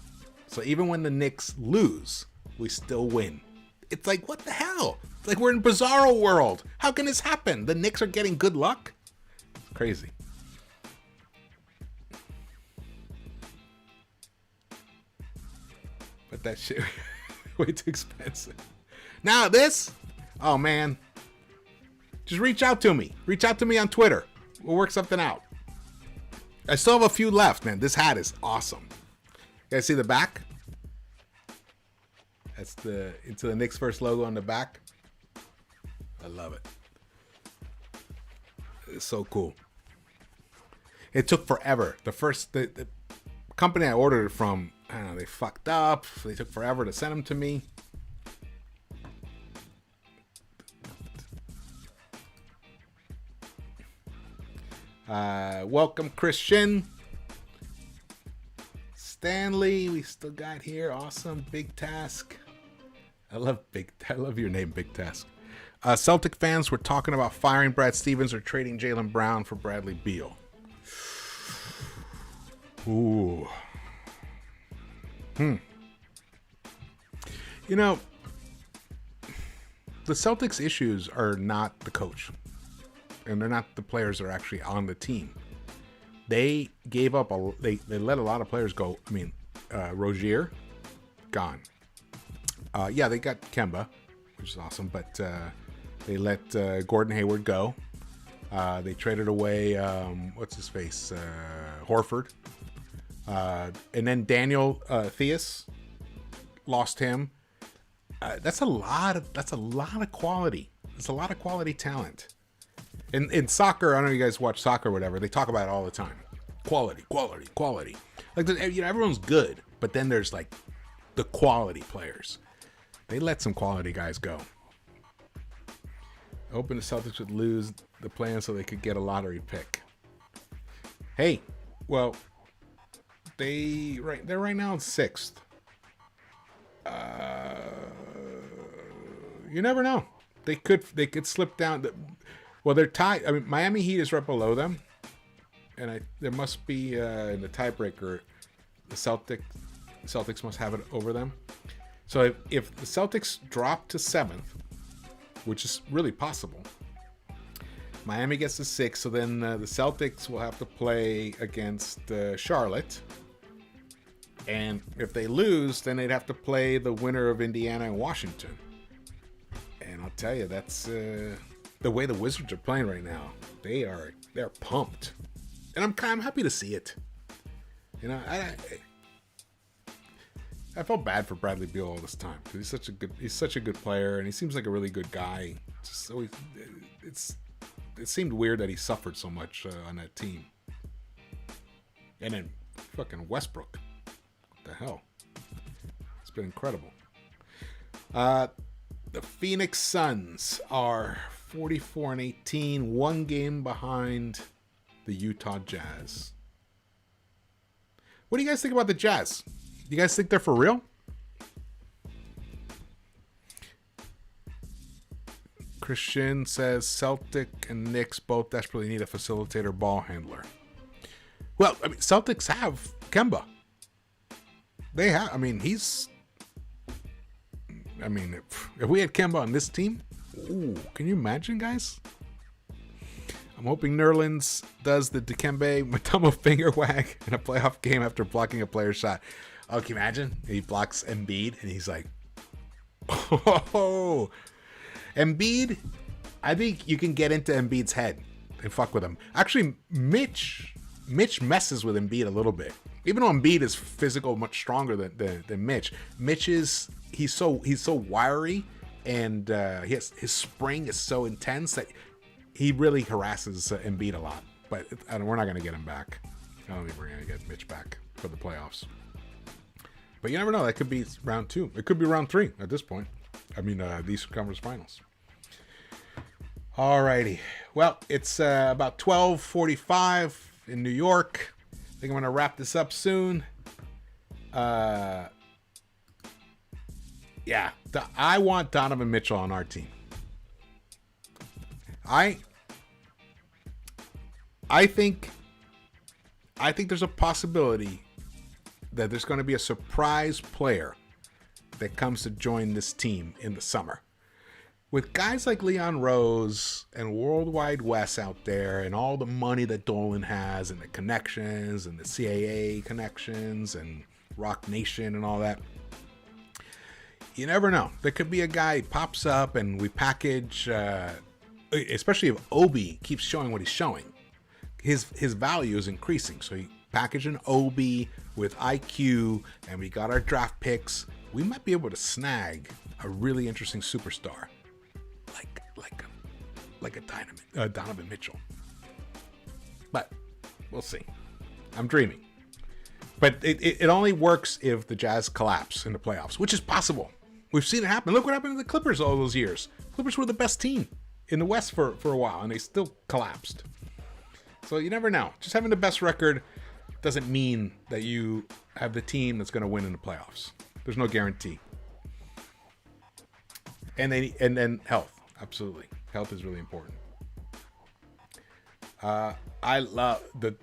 So even when the Knicks lose, we still win. It's like, what the hell? It's like we're in bizarro world. How can this happen? The Knicks are getting good luck? It's crazy. But that shit way too expensive. Now this, oh man. Just reach out to me. Reach out to me on Twitter. We'll work something out. I still have a few left, man. This hat is awesome. You guys see the back? That's into the Knicks-Verse logo on the back. I love it. It's so cool. It took forever. The company I ordered it from, I don't know, they fucked up. They took forever to send them to me. Welcome, Christian. Stanley, we still got here. Awesome. Big Task. I love your name, Big Task. Celtic fans were talking about firing Brad Stevens or trading Jaylen Brown for Bradley Beal. Ooh. The Celtics' issues are not the coach. And they're not the players that are actually on the team. They gave up, they let a lot of players go. I mean, Rozier, gone. Yeah, they got Kemba, which is awesome, but they let Gordon Hayward go. They traded away, what's his face, Horford. And then Daniel Theus, lost him. That's a lot of quality. It's a lot of quality talent. In soccer, I don't know if you guys watch soccer or whatever, they talk about it all the time. Quality. Like, everyone's good, but then there's like the quality players. They let some quality guys go. Hoping the Celtics would lose the plan so they could get a lottery pick. Hey, well, they're right now in 6th. You never know. They could slip down. Well, they're tied. I mean, Miami Heat is right below them, and there must be in the tiebreaker, the Celtics must have it over them. So if the Celtics drop to 7th, which is really possible, Miami gets to 6th. So then the Celtics will have to play against Charlotte, and if they lose, then they'd have to play the winner of Indiana and Washington. And I'll tell you, that's the way the Wizards are playing right now. They're pumped, and I'm happy to see it. I felt bad for Bradley Beal all this time because he's such a good player, and he seems like a really good guy. Just always, it seemed weird that he suffered so much on that team. And then fucking Westbrook, what the hell? It's been incredible. The Phoenix Suns are 44-18, one game behind the Utah Jazz. What do you guys think about the Jazz? You guys think they're for real? Christian says Celtic and Knicks both desperately need a facilitator ball handler. Well, I mean, Celtics have Kemba. They have. I mean, if we had Kemba on this team, ooh, can you imagine, guys? I'm hoping Nerlens does the Dikembe Mutombo finger wag in a playoff game after blocking a player's shot. Oh, can you imagine? He blocks Embiid and he's like, oh, Embiid. I think you can get into Embiid's head and fuck with him. Actually, Mitch messes with Embiid a little bit. Even though Embiid is physical, much stronger than Mitch. He's so wiry, and his spring is so intense that he really harasses Embiid a lot. But we're not going to get him back. I don't think we're going to get Mitch back for the playoffs. But you never know. That could be round 2. It could be round 3 at this point. I mean, the Eastern Conference Finals. Alrighty. Well, it's about 12:45 in New York. I think I'm going to wrap this up soon. Yeah. I want Donovan Mitchell on our team. I think there's a possibility that there's going to be a surprise player that comes to join this team in the summer. With guys like Leon Rose and Worldwide Wes out there and all the money that Dolan has and the connections and the CAA connections and Rock Nation and all that, you never know. There could be a guy who pops up and we package, especially if Obi keeps showing what he's showing. His value is increasing. So you package an Obi with IQ and we got our draft picks. We might be able to snag a really interesting superstar. Like a Donovan Mitchell. But we'll see. I'm dreaming. But it only works if the Jazz collapse in the playoffs, which is possible. We've seen it happen. Look what happened to the Clippers all those years. Clippers were the best team in the West for a while, and they still collapsed. So you never know. Just having the best record doesn't mean that you have the team that's going to win in the playoffs. There's no guarantee. And then health. Absolutely. Health is really important. I love the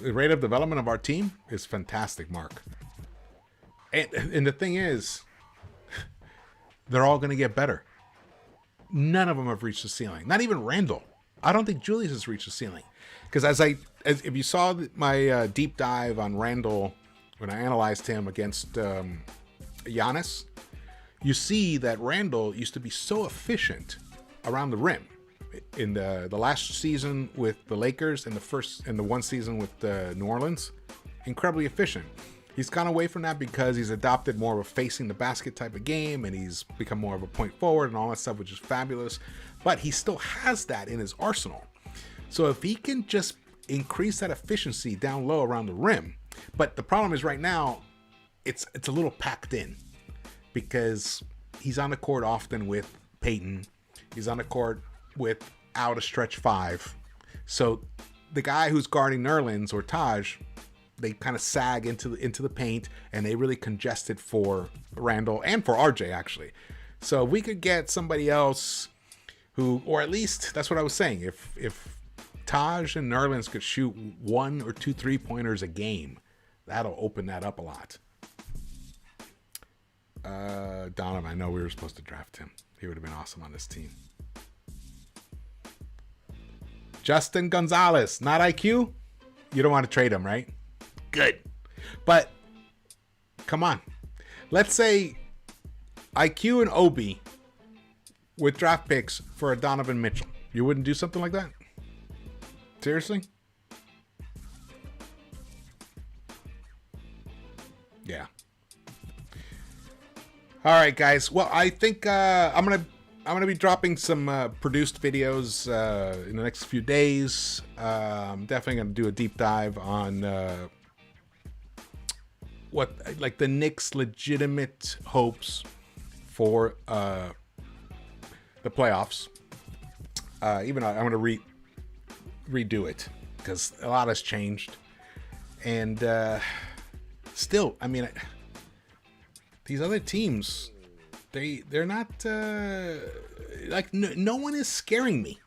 rate of development of our team is fantastic, Mark. And the thing is, they're all going to get better. None of them have reached the ceiling. Not even Randall. I don't think Julius has reached the ceiling. Because if you saw my deep dive on Randall when I analyzed him against Giannis, you see that Randall used to be so efficient around the rim in the last season with the Lakers and the one season with New Orleans. Incredibly efficient. He's gone away from that because he's adopted more of a facing the basket type of game, and he's become more of a point forward and all that stuff, which is fabulous. But he still has that in his arsenal. So if he can just increase that efficiency down low around the rim, but the problem is right now, it's a little packed in because he's on the court often with Peyton. He's on the court without a stretch 5. So the guy who's guarding Nerlens or Taj, they kind of sag into the paint, and they really congest it for Randall and for RJ, actually. So if we could get somebody else who, or at least that's what I was saying, if Taj and Nerlens could shoot 1 or 2 3-pointers a game, that'll open that up a lot. Donovan, I know we were supposed to draft him. He would have been awesome on this team. Justin Gonzalez, not IQ? You don't want to trade him, right? Good. But, come on. Let's say IQ and Obi with draft picks for a Donovan Mitchell. You wouldn't do something like that? Seriously? Yeah. All right, guys. Well, I think I'm gonna be dropping some produced videos in the next few days. I'm definitely gonna do a deep dive on what like the Knicks' legitimate hopes for the playoffs. Even though I'm gonna redo it because a lot has changed, and still, I mean, these other teams, they're not like no one is scaring me.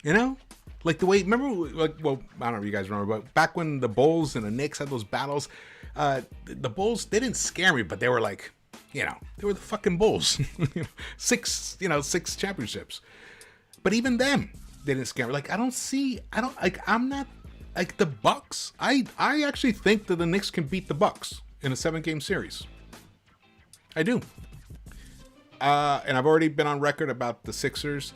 You know, like the way, remember, like, well, I don't know if you guys remember, but back when the Bulls and the Knicks had those battles, the Bulls, they didn't scare me, but they were like, you know, they were the fucking Bulls. six championships. But even them, they didn't scare me. Like, I'm not like the Bucks. I actually think that the Knicks can beat the Bucks in a 7-game series. I do. And I've already been on record about the Sixers.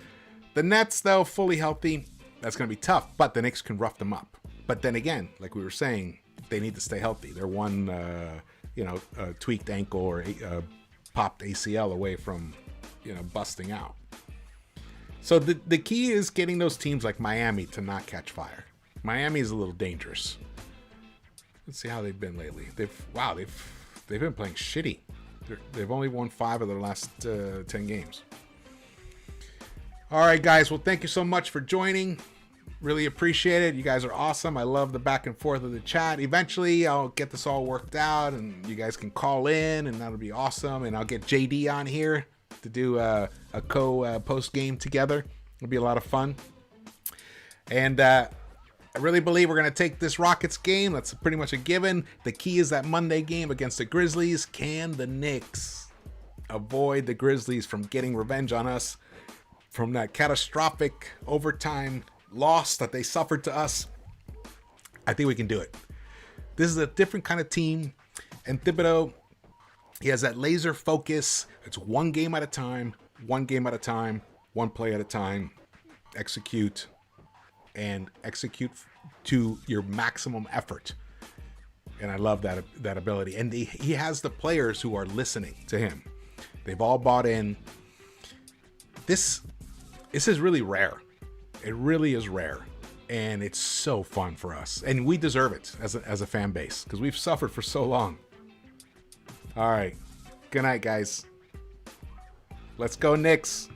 The Nets, though, fully healthy, that's going to be tough, but the Knicks can rough them up. But then again, like we were saying, they need to stay healthy. They're one, tweaked ankle or popped ACL away from, busting out. So the key is getting those teams like Miami to not catch fire. Miami is a little dangerous. Let's see how they've been lately. They've been playing shitty. They've only won 5 of their last 10 games. All right, guys. Well, thank you so much for joining. Really appreciate it. You guys are awesome. I love the back and forth of the chat. Eventually, I'll get this all worked out, and you guys can call in, and that'll be awesome. And I'll get JD on here to do a post game together. It'll be a lot of fun. And I really believe we're going to take this Rockets game. That's pretty much a given. The key is that Monday game against the Grizzlies. Can the Knicks avoid the Grizzlies from getting revenge on us from that catastrophic overtime loss that they suffered to us? I think we can do it. This is a different kind of team. And Thibodeau, he has that laser focus. It's one game at a time, one play at a time. Execute to your maximum effort. And I love that ability. And he has the players who are listening to him. They've all bought in. This is really rare. It really is rare. And it's so fun for us. And we deserve it as a fan base because we've suffered for so long. All right. Good night, guys. Let's go, Knicks.